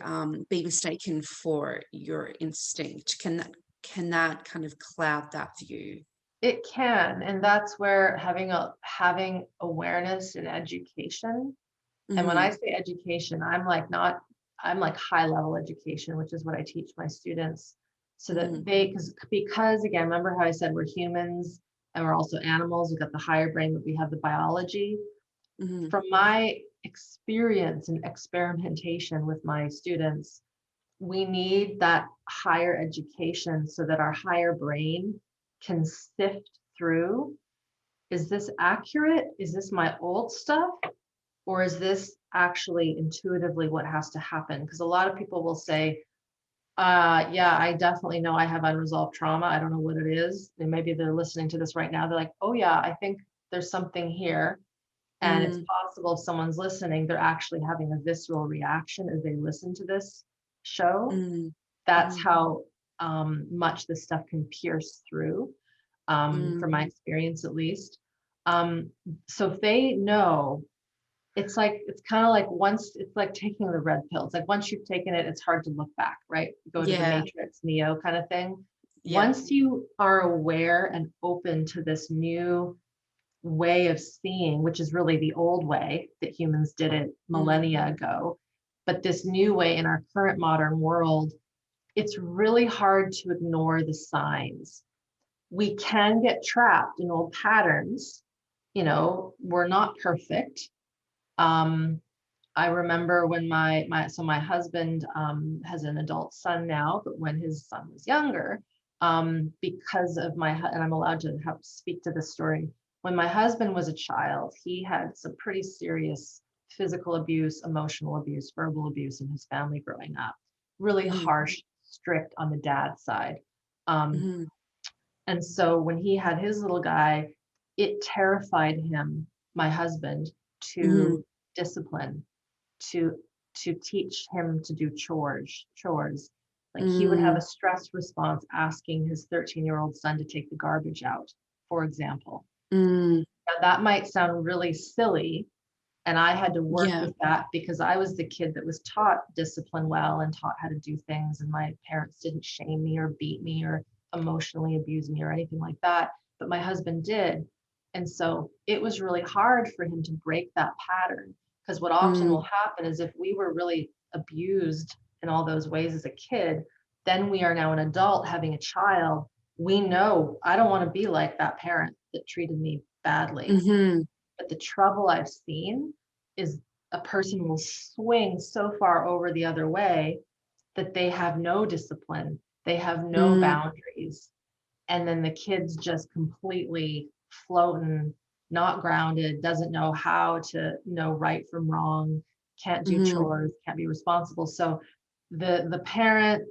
be mistaken for your instinct? Can that kind of cloud that view? It can, and that's where having awareness and education. And when I Mm-hmm. say education, I'm like high level education, which is what I teach my students, so that Mm-hmm. because again, remember how I said we're humans and we're also animals. We've got the higher brain, but we have the biology. Mm-hmm. From my experience and experimentation with my students, we need that higher education so that our higher brain can sift through, is this accurate? Is this my old stuff? Or is this actually intuitively what has to happen? Because a lot of people will say, yeah, I definitely know I have unresolved trauma. I don't know what it is. And maybe they're listening to this right now. They're like, oh yeah, I think there's something here. And it's Mm-hmm. possible if someone's listening, they're actually having a visceral reaction as they listen to this show. That's Mm-hmm. how much this stuff can pierce through, Mm-hmm. from my experience at least. Um, so if they know, it's kind of like once it's like taking the red pills. Like once you've taken it, it's hard to look back, right? Go to the Yeah. Matrix, Neo kind of thing. Yeah. Once you are aware and open to this new way of seeing, which is really the old way that humans did it Mm. millennia ago, but this new way in our current modern world, it's really hard to ignore the signs. We can get trapped in old patterns. You know, we're not perfect. Um, I remember when my husband has an adult son now, but when his son was younger, because of and I'm allowed to speak to this story. When my husband was a child, he had some pretty serious physical abuse, emotional abuse, verbal abuse in his family growing up. Really Mm-hmm. harsh, strict on the dad's side. Um, Mm-hmm. and so when he had his little guy, it terrified him, my husband, Mm-hmm. to discipline, to teach him to do chores. Like he would have a stress response asking his 13-year-old son to take the garbage out, for example. Mm-hmm. Now, that might sound really silly, and I had to work Yeah. with that because I was the kid that was taught discipline well and taught how to do things, and my parents didn't shame me or beat me or emotionally abuse me or anything like that, but my husband did. And so it was really hard for him to break that pattern, because what often Mm-hmm. will happen is if we were really abused in all those ways as a kid, then we are now an adult having a child. We know I don't want to be like that parent that treated me badly. Mm-hmm. But the trouble I've seen is a person will swing so far over the other way that they have no discipline, they have no boundaries. And then the kid's just completely floating, not grounded, doesn't know how to know right from wrong, can't do Mm-hmm. chores, can't be responsible. So the parent,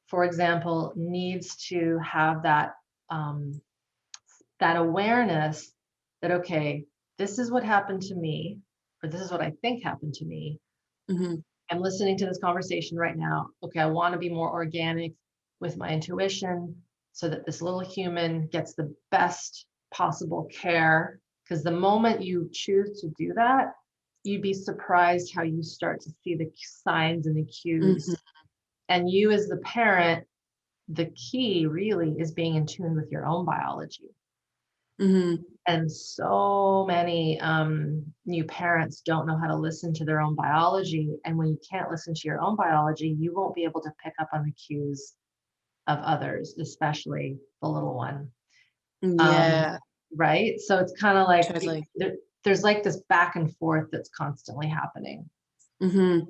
for example, needs to have that awareness that, okay, this is what happened to me, or this is what I think happened to me. Mm-hmm. I'm listening to this conversation right now. Okay, I want to be more organic with my intuition so that this little human gets the best possible care. Because the moment you choose to do that, you'd be surprised how you start to see the signs and the Mm-hmm. cues. And you, as the parent, the key really is being in tune with your own biology. Mm-hmm. And so many new parents don't know how to listen to their own biology. And when you can't listen to your own biology, you won't be able to pick up on the cues of others, especially the little one. Yeah, Right? So it's kind of like totally. there's like this back and forth that's constantly happening. Mm-hmm.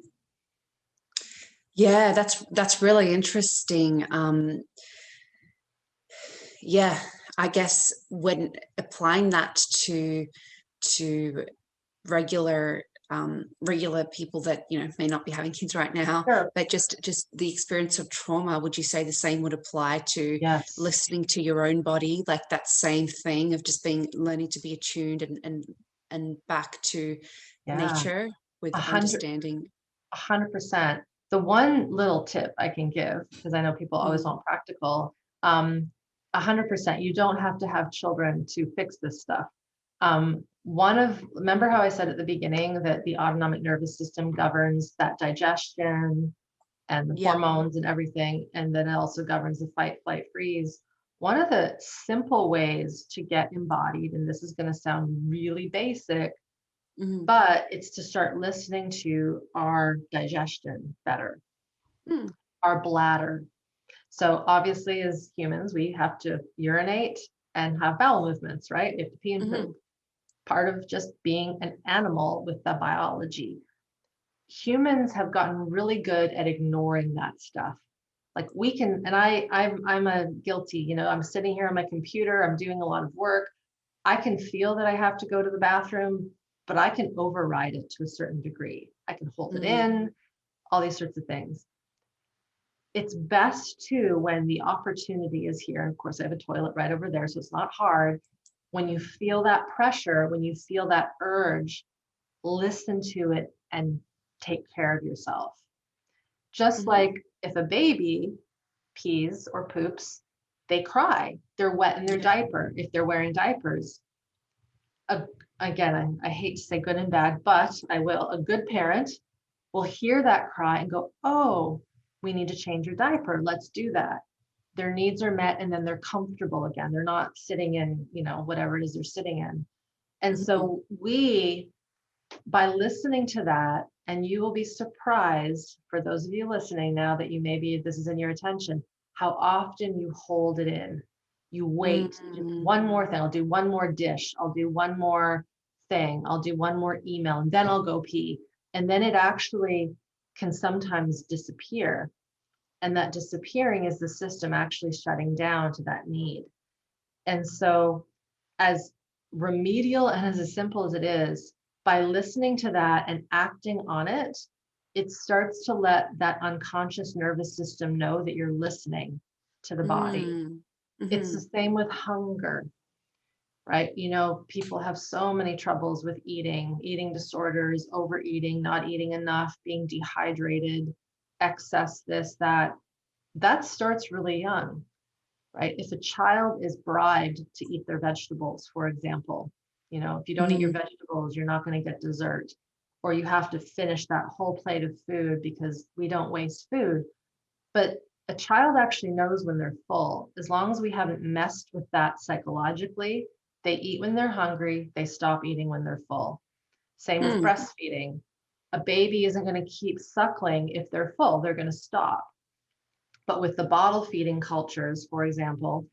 Yeah, that's really interesting. Yeah, I guess when applying that to regular regular people that may not be having kids right now, Sure. but just the experience of trauma, would you say the same would apply to Yes. listening to your own body, like that same thing of just being learning to be attuned and back to Yeah. nature A with hundred, understanding? 100%. The one little tip I can give, because I know people always Mm, want practical, 100%, you don't have to have children to fix this stuff. Remember how I said at the beginning that the autonomic nervous system governs that digestion and the yeah. hormones and everything, and then it also governs the fight, flight, freeze. One of the simple ways to get embodied, and this is going to sound really basic, Mm, but it's to start listening to our digestion better, mm, our bladder. So obviously, as humans, we have to urinate and have bowel movements, right? We have to pee and mm, poop. Part of just being an animal with the biology. Humans have gotten really good at ignoring that stuff. Like we can, and I'm a guilty, I'm sitting here on my computer, I'm doing a lot of work. I can feel that I have to go to the bathroom, but I can override it to a certain degree. I can hold it mm, in, all these sorts of things. It's best too when the opportunity is here. Of course, I have a toilet right over there, so it's not hard. When you feel that pressure, when you feel that urge, listen to it and take care of yourself. Just mm, like if a baby pees or poops, they cry. They're wet in their yeah. diaper if they're wearing diapers. A, Again, I hate to say good and bad, but I will. A good parent will hear that cry and go, oh, we need to change your diaper. Let's do that. Their needs are met and then they're comfortable again. They're not sitting in, whatever it is they're sitting in. And Mm, so by listening to that, and you will be surprised, for those of you listening now that this is in your attention, how often you hold it in. You wait, just mm, one more thing. I'll do one more dish. I'll do one more thing. I'll do one more email, and then I'll go pee. And then it actually can sometimes disappear. And that disappearing is the system actually shutting down to that need. And so, as remedial and as simple as it is, by listening to that and acting on it, it starts to let that unconscious nervous system know that you're listening to the body. It's the same with hunger, right? You know, people have so many troubles with eating disorders, overeating, not eating enough, being dehydrated, excess, this, that. That starts really young, right? If a child is bribed to eat their vegetables, for example, you know, if you don't eat your vegetables, you're not going to get dessert, or you have to finish that whole plate of food because we don't waste food. But a child actually knows when they're full. As long as we haven't messed with that psychologically, they eat when they're hungry, they stop eating when they're full. Same with breastfeeding. A baby isn't going to keep suckling if they're full, they're going to stop. But with the bottle feeding cultures, for example,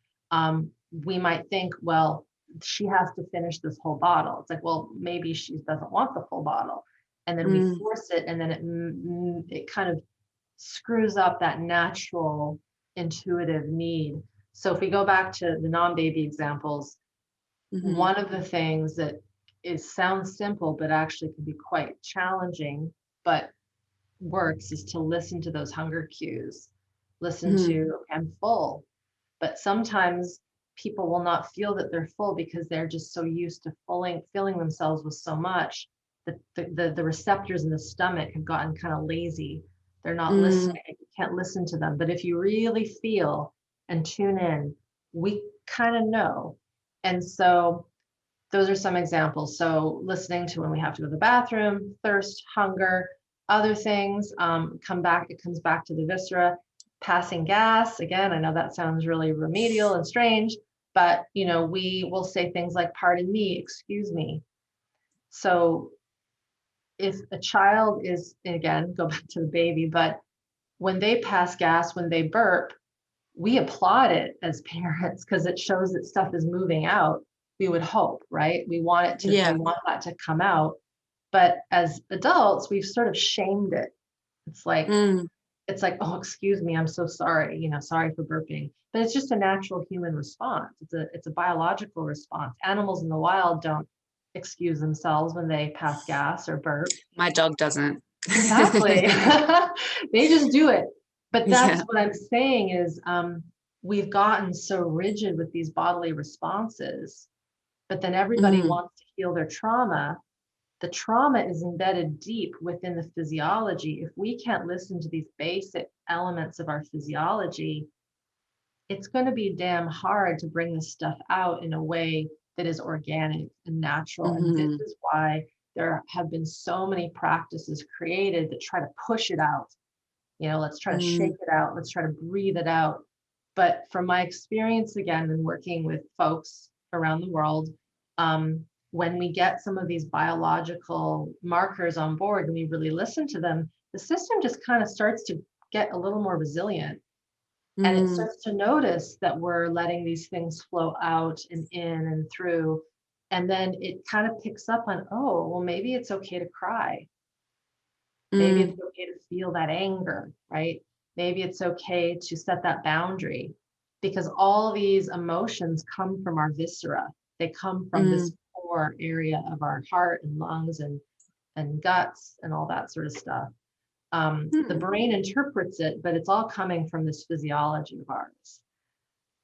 we might think, well, she has to finish this whole bottle. It's like, well, maybe she doesn't want the full bottle. And then we force it, and then it kind of screws up that natural intuitive need. So if we go back to the non-baby examples, one of the things that sounds simple, but actually can be quite challenging, but works, is to listen to those hunger cues. Listen to, okay, I'm full. But sometimes people will not feel that they're full because they're just so used to filling themselves with so much that the receptors in the stomach have gotten kind of lazy. They're not listening. You can't listen to them. But if you really feel and tune in, we kind of know. And so those are some examples. So listening to when we have to go to the bathroom, thirst, hunger, other things, it comes back to the viscera. Passing gas, again, I know that sounds really remedial and strange, but you know, we will say things like, pardon me, excuse me. So if a child is, again, go back to the baby, but when they pass gas, when they burp, we applaud it as parents because it shows that stuff is moving out. We would hope, right? We want that to come out. But as adults, we've sort of shamed it. It's like, oh, excuse me, I'm so sorry, you know, sorry for burping. But it's just a natural human response. It's a biological response. Animals in the wild don't excuse themselves when they pass gas or burp. My dog doesn't. Exactly. They just do it. But that's what I'm saying is, we've gotten so rigid with these bodily responses, but then everybody wants to heal their trauma. The trauma is embedded deep within the physiology. If we can't listen to these basic elements of our physiology, it's going to be damn hard to bring this stuff out in a way that is organic and natural. And this is why there have been so many practices created that try to push it out. You know, let's try to shake it out. Let's try to breathe it out. But from my experience, again, in working with folks around the world, when we get some of these biological markers on board and we really listen to them, the system just kind of starts to get a little more resilient. And it starts to notice that we're letting these things flow out and in and through. And then it kind of picks up on, oh, well, maybe it's okay to cry. Maybe it's okay to feel that anger, right? Maybe it's okay to set that boundary, because all these emotions come from our viscera. They come from this core area of our heart and lungs and guts and all that sort of stuff. The brain interprets it, but it's all coming from this physiology of ours.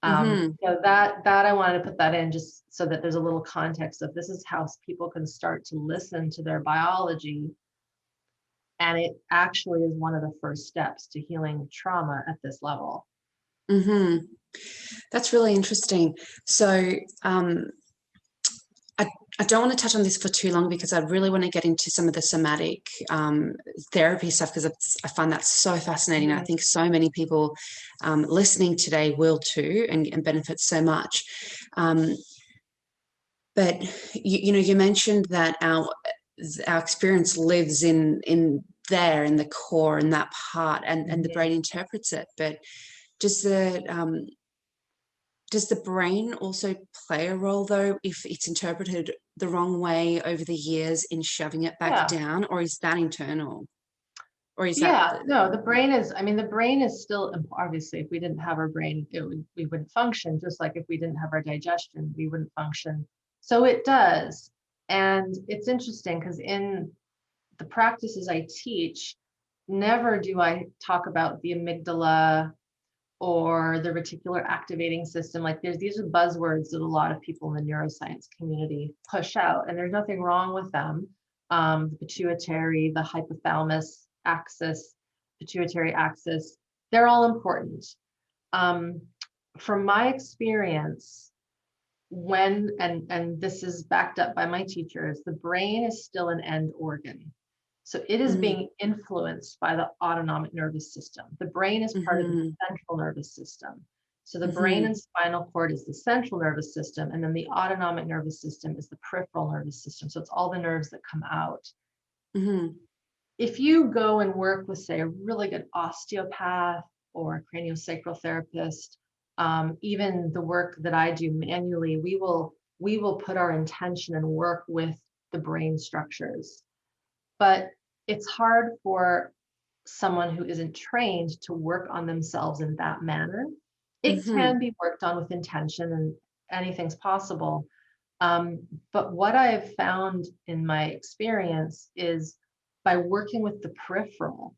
So that I wanted to put that in just so that there's a little context of this is how people can start to listen to their biology. And it actually is one of the first steps to healing trauma at this level. That's really interesting. So I don't want to touch on this for too long because I really want to get into some of the somatic therapy stuff, because I find that so fascinating. I think so many people listening today will too, and benefit so much. But you mentioned that our experience lives in there, in the core, in that part, and the brain interprets it. But does the does the brain also play a role, though, if it's interpreted the wrong way over the years in shoving it back Yeah. down, or is that internal? Or is that Yeah, the no, the brain is, I mean, the brain is still, obviously, if we didn't have our brain, we wouldn't function, just like if we didn't have our digestion, we wouldn't function. So it does. And it's interesting because in the practices I teach, never do I talk about the amygdala or the reticular activating system. Like these are buzzwords that a lot of people in the neuroscience community push out, and there's nothing wrong with them. The pituitary, the hypothalamus axis, pituitary axis, they're all important. Um, from my experience, when, and this is backed up by my teachers, the brain is still an end organ. So it is Mm, being influenced by the autonomic nervous system. The brain is part of the mhm, central nervous system. So the brain mhm, and spinal cord is the central nervous system, and then the autonomic nervous system is the peripheral nervous system. So it's all the nerves that come out. mhm, If you go and work with, say, a really good osteopath or a craniosacral therapist, even the work that I do manually, we will put our intention and work with the brain structures. But it's hard for someone who isn't trained to work on themselves in that manner. It mhm, can be worked on with intention, and anything's possible. But what I've found in my experience is by working with the peripheral,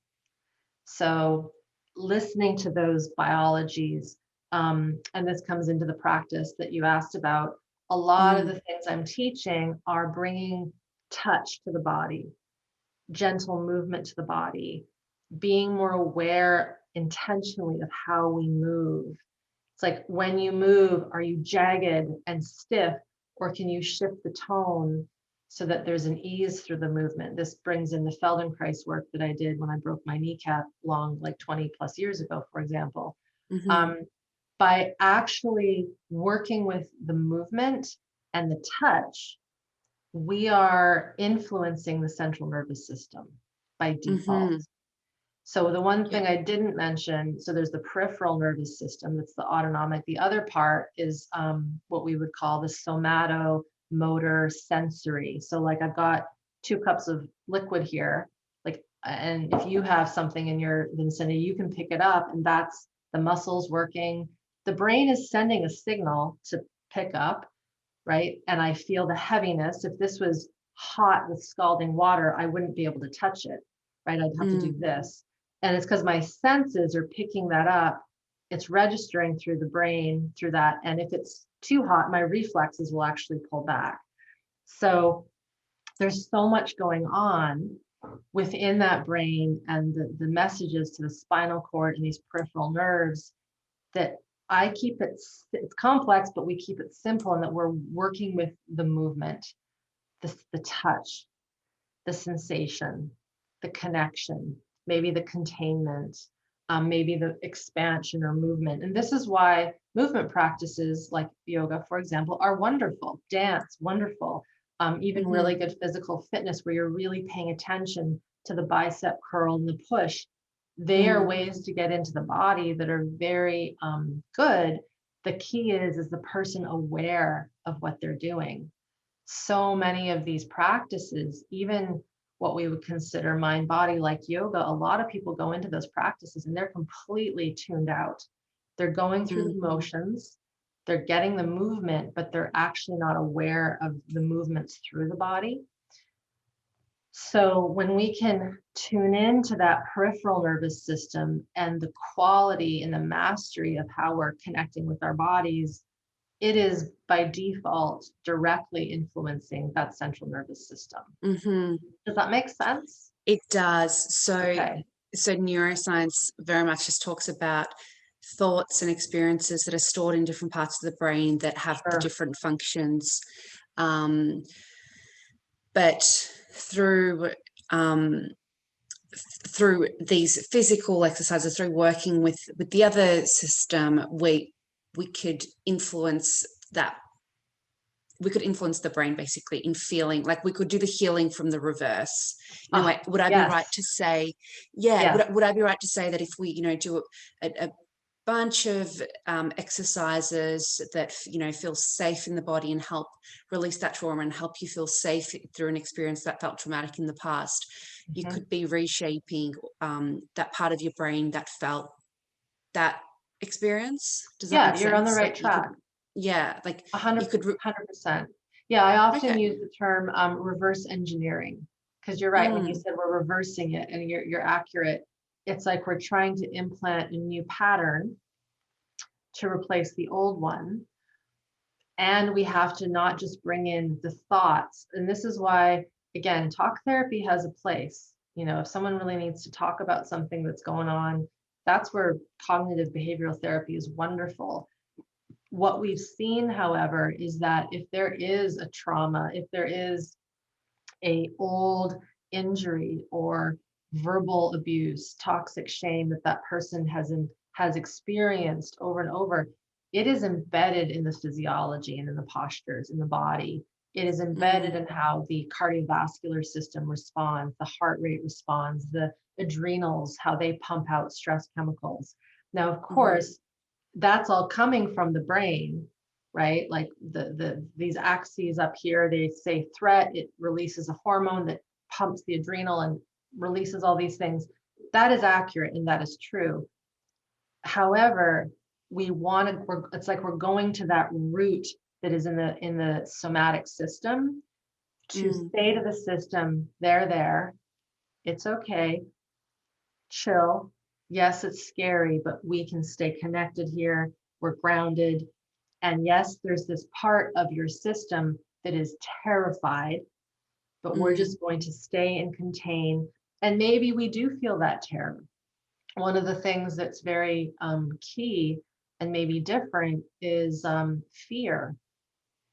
so listening to those biologies, and this comes into the practice that you asked about, a lot of mm, the things I'm teaching are bringing touch to the body, gentle movement to the body, being more aware intentionally of how we move. It's like when you move, are you jagged and stiff, or can you shift the tone so that there's an ease through the movement? This brings in the Feldenkrais work that I did when I broke my kneecap like 20 plus years ago, for example. mhm, Um, by actually working with the movement and the touch, we are influencing the central nervous system by default. mhm. So the one Yeah. thing I didn't mention, so there's the peripheral nervous system, that's the autonomic. The other part is what we would call the somatomotor sensory. So like I've got 2 cups of liquid here, like, and if you have something in your vicinity, you can pick it up, and that's the muscles working. The brain is sending a signal to pick up, right? And I feel the heaviness. If this was hot with scalding water, I wouldn't be able to touch it, right? I'd have to do Mm, this. And it's because my senses are picking that up. It's registering through the brain through that. And if it's too hot, my reflexes will actually pull back. So there's so much going on within that brain, and the messages to the spinal cord and these peripheral nerves, that I keep it's complex, but we keep it simple, in that we're working with the movement, the touch, the sensation, the connection, maybe the containment, maybe the expansion or movement. And this is why movement practices like yoga, for example, are wonderful. Dance, wonderful. Even really mhm, good physical fitness where you're really paying attention to the bicep curl and the push. They are mm, ways to get into the body that are very good. The key is the person aware of what they're doing. So many of these practices, even what we would consider mind body like yoga, a lot of people go into those practices and they're completely tuned out. They're going through the mhm, motions, they're getting the movement, but they're actually not aware of the movements through the body. So when we can tune into that peripheral nervous system and the quality and the mastery of how we're connecting with our bodies, it is by default directly influencing that central nervous system. mhm. Does that make sense? It does. Okay, So neuroscience very much just talks about thoughts and experiences that are stored in different parts of the brain that have the sure. different functions. Um, but through um, through these physical exercises, through working with the other system, we could influence that. We could influence the brain basically in feeling like we could do the healing from the reverse. In a Ah, way, would I be right yes, to say, yeah, yes. would I be right to say that if we, do a bunch of exercises that, you know, feel safe in the body and help release that trauma and help you feel safe through an experience that felt traumatic in the past. You Mhm. could be reshaping that part of your brain that felt that experience. Does that Yeah, make you're on the sense? right Like you could, track. yeah, like you 100, could, 100%. Yeah, I often okay. use the term reverse engineering, because you're right. When you Mm, said we're reversing it, and you're accurate, it's like we're trying to implant a new pattern to replace the old one. And we have to not just bring in the thoughts. And this is why, again, talk therapy has a place. You know, if someone really needs to talk about something that's going on, that's where cognitive behavioral therapy is wonderful. What we've seen, however, is that if there is a trauma, if there is a old injury or verbal abuse, toxic shame that that person has experienced over and over, it is embedded in the physiology and in the postures in the body. It is embedded mm, in how the cardiovascular system responds, the heart rate responds, the adrenals, how they pump out stress chemicals. Now, of mm, course, that's all coming from the brain, right? Like these axes up here, they say threat, it releases a hormone that pumps the adrenal and releases all these things. That is accurate and that is true. However, it's like we're going to that root that is in the somatic system to mm, say to the system, there, it's okay, chill. Yes, it's scary, but we can stay connected here. We're grounded. And yes, there's this part of your system that is terrified, but we're mm, just going to stay and contain. And maybe we do feel that terror. One of the things that's very key and maybe different is fear.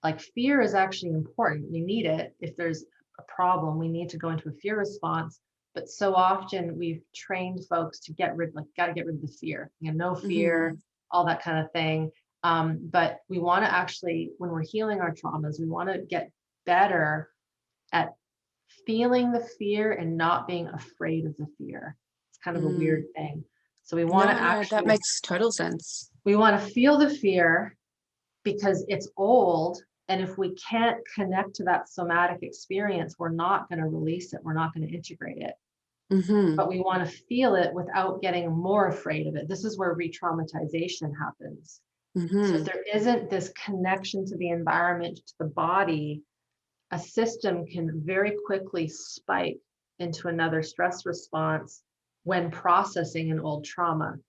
Like fear is actually important. We need it. If there's a problem, we need to go into a fear response. But so often we've trained folks to got to get rid of the fear, you know, no fear, mm, all that kind of thing. But we want to actually, when we're healing our traumas, we want to get better at feeling the fear and not being afraid of the fear. It's kind of a weird mm. thing. So we want to No, no, that actually, makes total sense. we want to feel the fear because it's old. And if we can't connect to that somatic experience, we're not going to release it. We're not going to integrate it. Mm-hmm, But we want to feel it without getting more afraid of it. This is where re-traumatization happens. So if mm-hmm, there isn't this connection to the environment, to the body, a system can very quickly spike into another stress response when processing an old trauma.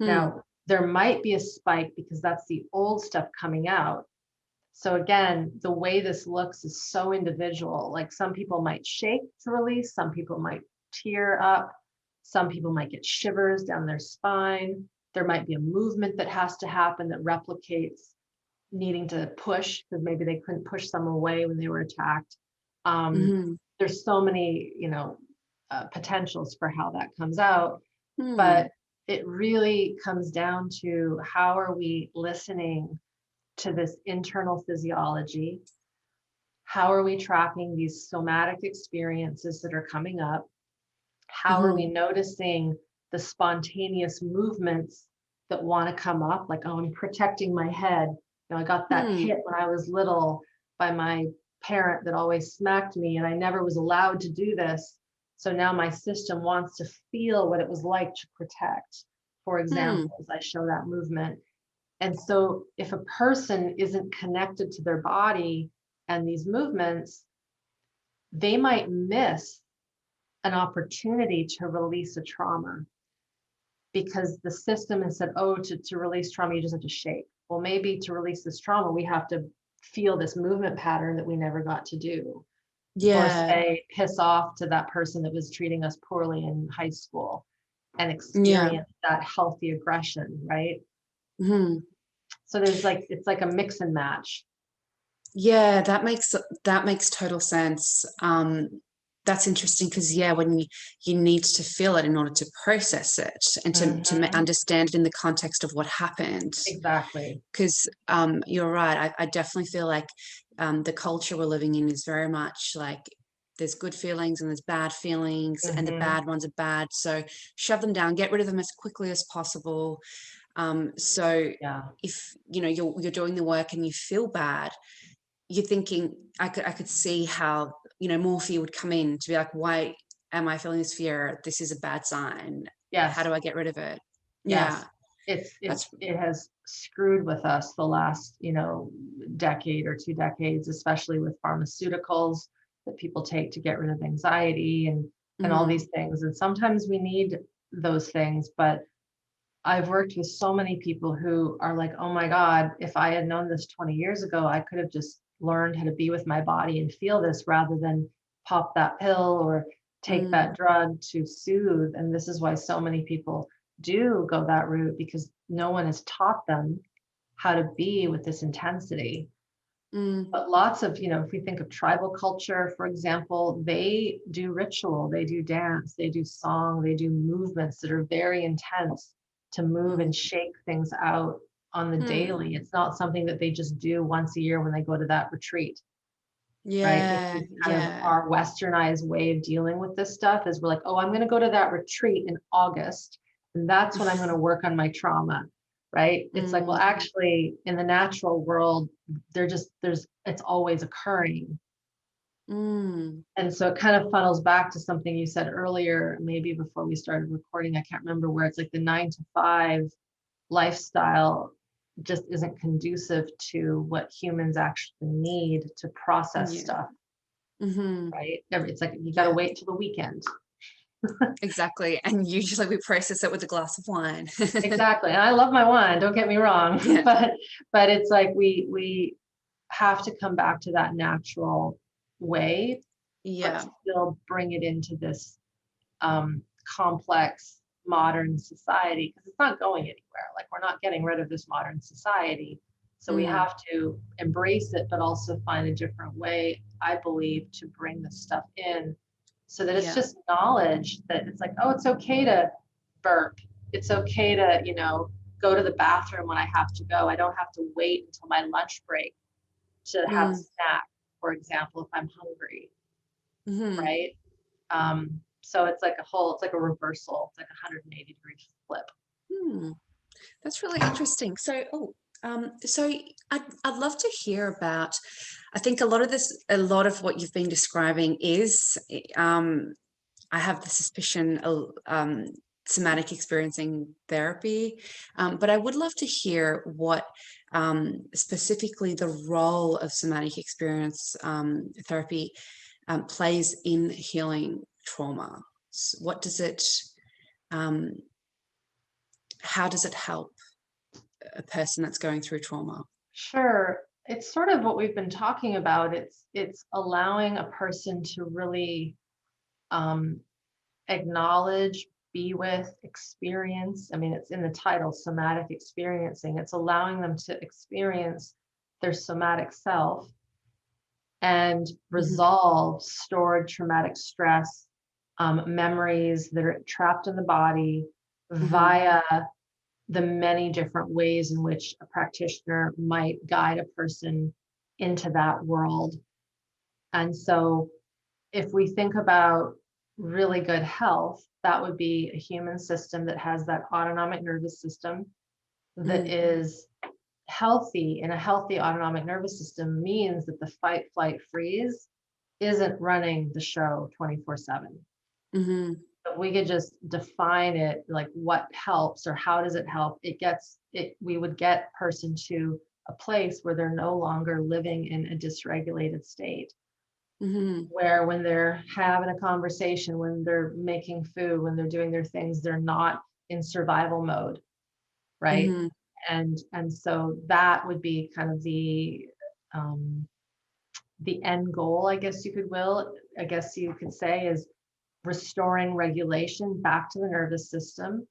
mm, Now, there might be a spike because that's the old stuff coming out. So again, the way this looks is so individual. Like some people might shake to release, some people might tear up, some people might get shivers down their spine. There might be a movement that has to happen that replicates needing to push because maybe they couldn't push someone away when they were attacked. mm-hmm, There's so many, potentials for how that comes out, mm, but it really comes down to how are we listening to this internal physiology? How are we tracking these somatic experiences that are coming up? How are we mm-hmm, noticing the spontaneous movements that want to come up? Like, oh, I'm protecting my head. I got that mm, hit when I was little by my parent that always smacked me, and I never was allowed to do this. So now my system wants to feel what it was like to protect. For mm, example, as I show that movement. And so if a person isn't connected to their body and these movements, they might miss an opportunity to release a trauma because the system has said, oh, to release trauma, you just have to shake. Well, maybe to release this trauma, we have to feel this movement pattern that we never got to do. Or yeah, say, piss off to that person that was treating us poorly in high school and yeah, experience that healthy aggression, right? mm-hmm. So there's like, it's like a mix and match. Yeah, that makes total sense. That's interesting because yeah, when you need to feel it in order to process it and to Mhm. understand it in the context of what happened. Exactly. Because you're right, I definitely feel like the culture we're living in is very much like there's good feelings and there's bad feelings, and the Mhm. bad ones are bad. So shove them down, get rid of them as quickly as possible. So Yeah. if, you know, you're doing the work and you feel bad, you're thinking, I could see how, you know, more fear would come in to be like, why am I feeling this fear? This is a bad sign. How Yes. do I get rid of it? Yeah, Yes. It that's it has screwed with us the last, decade or 2 decades, especially with pharmaceuticals that people take to get rid of anxiety and all mm, these things. And sometimes we need those things, but I've worked with so many people who are like, oh my God, if I had known this 20 years ago, I could have just learned how to be with my body and feel this rather than pop that pill or take mm, that drug to soothe. And this is why so many people do go that route, because no one has taught them how to be with this intensity. mm, But lots of, if we think of tribal culture, for example, they do ritual, they do dance, they do song, they do movements that are very intense to move mm, and shake things out on the mm. daily. It's not something that they just do once a year when they go to that retreat, right? Which Yeah, is kind of yeah. our westernized way of dealing with this stuff is we're like, oh, I'm going to go to that retreat in August, and that's when I'm going to work on my trauma, right? It's like, well, Mm, actually, in the natural world, it's always occurring. mm, And so it kind of funnels back to something you said earlier, maybe before we started recording. I can't remember, where it's like the 9 to 5 lifestyle just isn't conducive to what humans actually need to process yeah. stuff, Hmm. right? It's like you got to Yeah, wait till the weekend. exactly. And usually we process it with a glass of wine. Exactly. And I love my wine, don't get me wrong, Yeah, but it's like we have to come back to that natural way, but yeah, still bring it into this complex modern society, because it's not going anywhere. Like, we're not getting rid of this modern society. So we mm, have to embrace it, but also find a different way, I believe, to bring this stuff in, so that it's yeah, just knowledge that it's like, oh, it's okay to burp. It's okay to, go to the bathroom when I have to go. I don't have to wait until my lunch break to have a mm, snack, for example, if I'm hungry, hmm. right? So it's like a reversal. It's like a 180-degree flip. Hmm. That's really interesting. So, so I'd love to hear about. I think a lot of what you've been describing is, I have the suspicion of somatic experiencing therapy, but I would love to hear what specifically the role of somatic experience therapy plays in healing trauma. What does it? Um, how does it help a person that's going through trauma? Sure. It's sort of what we've been talking about. It's allowing a person to really um, acknowledge, be with, experience. I mean, it's in the title, somatic experiencing. It's allowing them to experience their somatic self and Hmm. resolve stored traumatic stress, memories that are trapped in the body Hmm. via the many different ways in which a practitioner might guide a person into that world. And so, if we think about really good health, that would be a human system that has that autonomic nervous system that Mm, is healthy. And a healthy autonomic nervous system means that the fight, flight, freeze isn't running the show 24/7. hmm. If we could just define it, like what helps or how does it help, we would get person to a place where they're no longer living in a dysregulated state, Hmm. where when they're having a conversation, when they're making food, when they're doing their things, they're not in survival mode, right? Hmm. And so that would be kind of um, the end goal, I guess you could say, is restoring regulation back to the nervous system,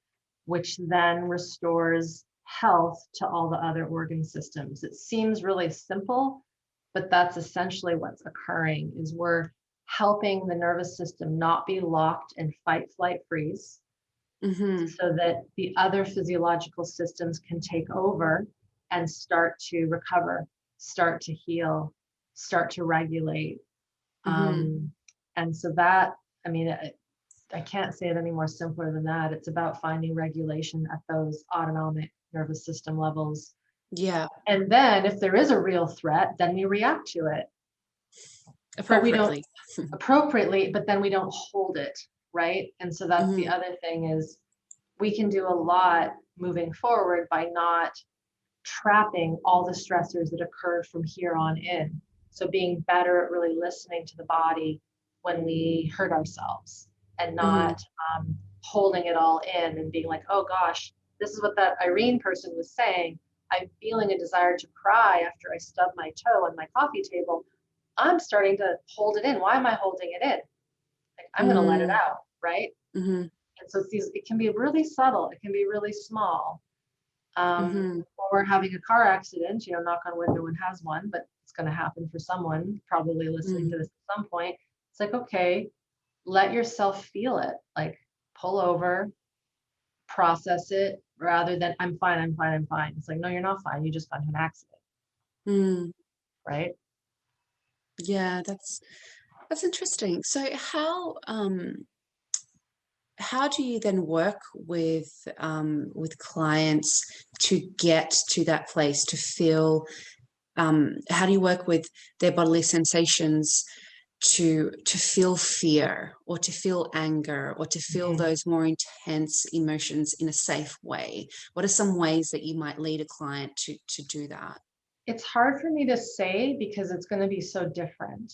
which then restores health to all the other organ systems. It seems really simple, but that's essentially what's occurring. Is we're helping the nervous system not be locked in fight, flight, freeze, Hmm. so that the other physiological systems can take over and start to recover, start to heal, start to regulate. Hmm. Um, and so that, I mean, I can't say it any more simpler than that. It's about finding regulation at those autonomic nervous system levels. Yeah, And then if there is a real threat, then we react to it. But we don't appropriately. appropriately, but then we don't hold it, right? And so that's the Hmm. other thing is we can do a lot moving forward by not trapping all the stressors that occurred from here on in. So being better at really listening to the body when we hurt ourselves and Hmm. not holding it all in and being like, oh gosh, this is what that Irene person was saying. I'm feeling a desire to cry after I stub my toe on my coffee table. I'm starting to hold it in. Why am I holding it in? Like, I'm going to let it Hmm. out, right? Hmm. And so it's these, it can be really subtle. It can be really small. Hmm. Or having a car accident, knock on wood, no one has one, but it's going to happen for someone probably listening Hmm. to this at some point. It's like, okay, let yourself feel it, like pull over, process it rather than I'm fine, I'm fine, I'm fine. It's like, no, you're not fine. You just got into an accident, Hmm. right? Yeah, that's interesting. So how do you then work with clients to get to that place to feel? How do you work with their bodily sensations to feel fear or to feel anger or to feel Mhm. those more intense emotions in a safe way? What are some ways that you might lead a client to do that? It's hard for me to say because it's going to be so different,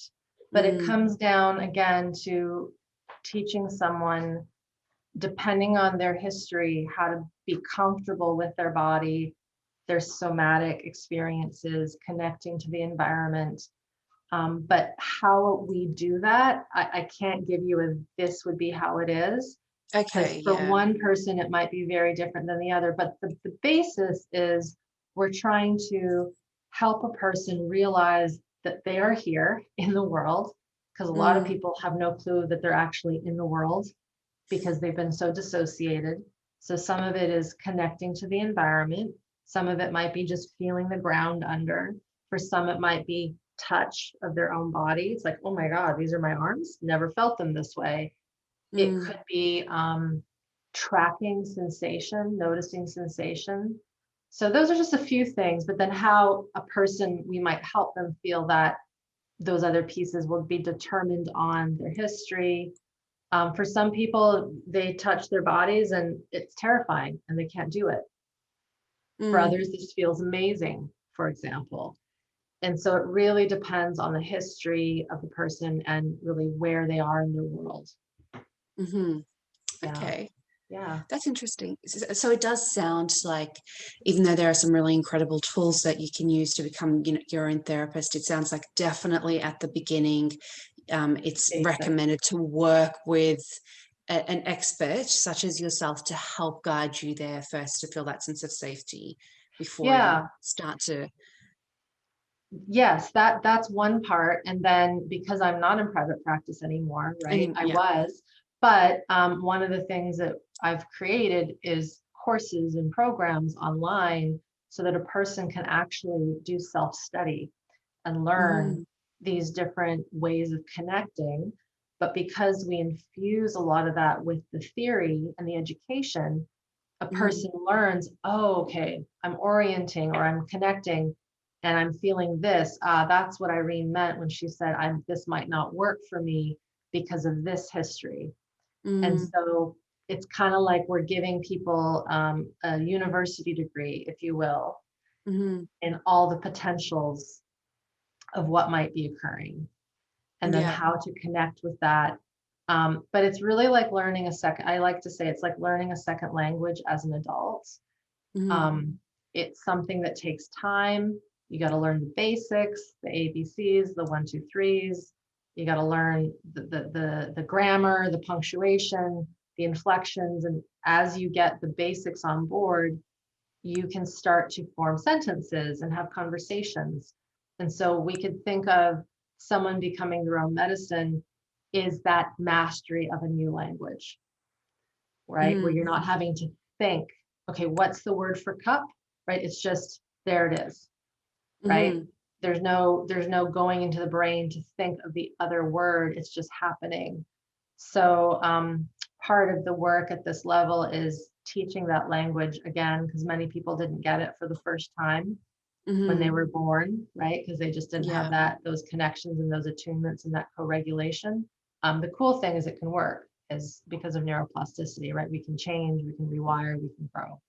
but it Mm, comes down again to teaching someone, depending on their history, how to be comfortable with their body, their somatic experiences, connecting to the environment. But how we do that, I can't give you a this would be how it is, because okay, for yeah. one person, it might be very different than the other. But the basis is we're trying to help a person realize that they are here in the world, because a lot of Mm, people have no clue that they're actually in the world because they've been so dissociated. So some of it is connecting to the environment. Some of it might be just feeling the ground under. For some, it might be touch of their own body. It's like, oh my God, these are my arms. Never felt them this way. It mm, could be tracking sensation, noticing sensation. So those are just a few things, but then how a person, we might help them feel that those other pieces will be determined on their history. For some people, they touch their bodies and it's terrifying and they can't do it. For mm. others, this feels amazing, for example. And so it really depends on the history of the person and really where they are in their world. Hmm. Yeah. Okay. Yeah. That's interesting. So it does sound like, even though there are some really incredible tools that you can use to become, your own therapist, it sounds like definitely at the beginning, it's Basic. recommended to work with an expert such as yourself to help guide you there first, to feel that sense of safety before you Yeah. start to. Yes, that's one part. And then because I'm not in private practice anymore, right? I Yeah. was, but one of the things that I've created is courses and programs online so that a person can actually do self-study and learn Mm, these different ways of connecting. But because we infuse a lot of that with the theory and the education, a mm, person learns, oh, okay, I'm orienting or I'm connecting and I'm feeling this. That's what Irene meant when she said, this might not work for me because of this history. And mm, so it's kind of like we're giving people a university degree, if you will, mm, in all the potentials of what might be occurring and then yeah. how to connect with that. But it's really like learning a second, I like to say it's like learning a second language as an adult. Mm, Um, it's something that takes time. You got to learn the basics, the ABCs, the one, two, threes. You got to learn the grammar, the punctuation, the inflections. And as you get the basics on board, you can start to form sentences and have conversations. And so we could think of someone becoming their own medicine is that mastery of a new language, right? Where mm, you're not having to think, okay, what's the word for cup, right? It's just there it is, right? mm, There's no going into the brain to think of the other word. It's just happening. So part of the work at this level is teaching that language again, because many people didn't get it for the first time when they were born, right? Because they just didn't have those connections and those attunements and that co-regulation. The cool thing is it can work, is because of neuroplasticity, right? We can change, we can rewire, we can grow.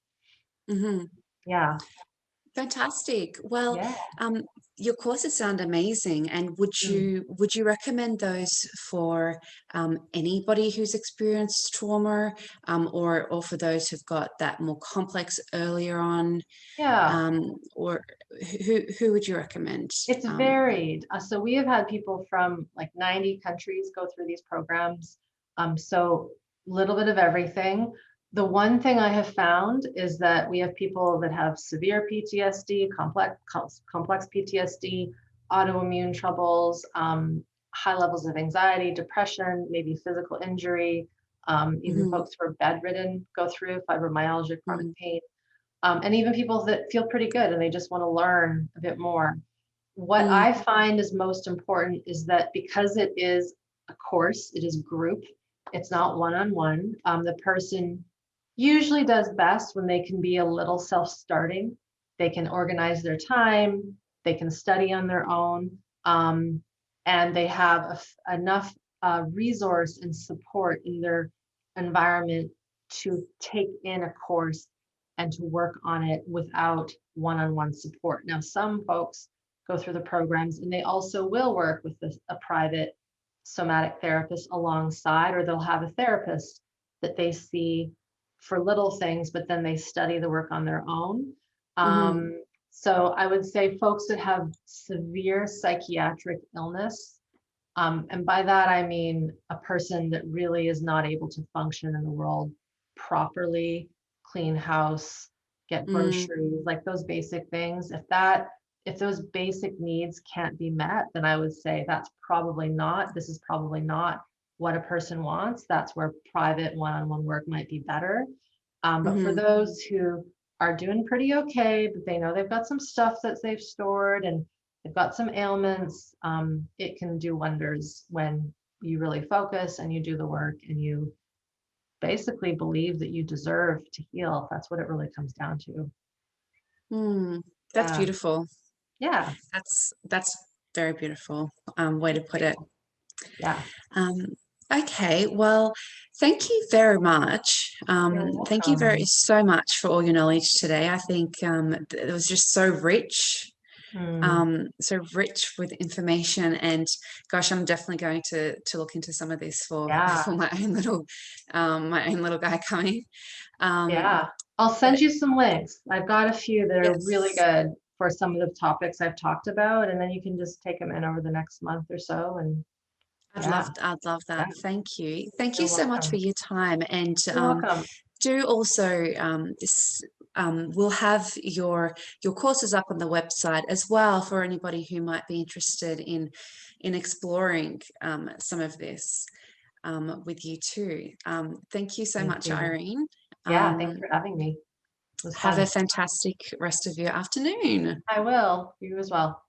Yeah. Fantastic. Well, Yeah. your courses sound amazing, and would you recommend those for anybody who's experienced trauma, or for those who've got that more complex earlier on, Yeah. or who would you recommend? It's varied. So we have had people from like 90 countries go through these programs. So a little bit of everything. The one thing I have found is that we have people that have severe PTSD, complex PTSD, autoimmune troubles, high levels of anxiety, depression, maybe physical injury, even folks who are bedridden go through fibromyalgia, chronic pain, and even people that feel pretty good and they just want to learn a bit more. What I find is most important is that because it is a course, it is group, it's not one-on-one. The person usually does best when they can be a little self-starting. They can organize their time, they can study on their own, and they have enough resource and support in their environment to take in a course and to work on it without one-on-one support. Now, some folks go through the programs and they also will work with a private somatic therapist alongside, or they'll have a therapist that they see for little things, but then they study the work on their own. So I would say folks that have severe psychiatric illness, and by that I mean a person that really is not able to function in the world properly, clean house, get groceries, like those basic things. If those basic needs can't be met, then I would say this is probably not what a person wants. That's where private one-on-one work might be better. But for those who are doing pretty okay, but they know they've got some stuff that they've stored and they've got some ailments, it can do wonders when you really focus and you do the work and you basically believe that you deserve to heal. That's what it really comes down to. That's beautiful. Yeah. That's very beautiful way to put it. Yeah. Okay, well, thank you very much. Thank you so much for all your knowledge today. I think it was just so rich, with information. And gosh, I'm definitely going to look into some of this for my own little guy coming. Yeah, I'll send you some links. I've got a few that are really good for some of the topics I've talked about, and then you can just take them in over the next month or so. And I'd love that. Thank you. Thank you You're so much for welcome. your time. And You're welcome. do also we'll have your courses up on the website as well for anybody who might be interested in exploring some of this with you too. Thank you so much, Irene. Yeah, thanks for having me. It was have fun. a fantastic rest of your afternoon. I will. You as well.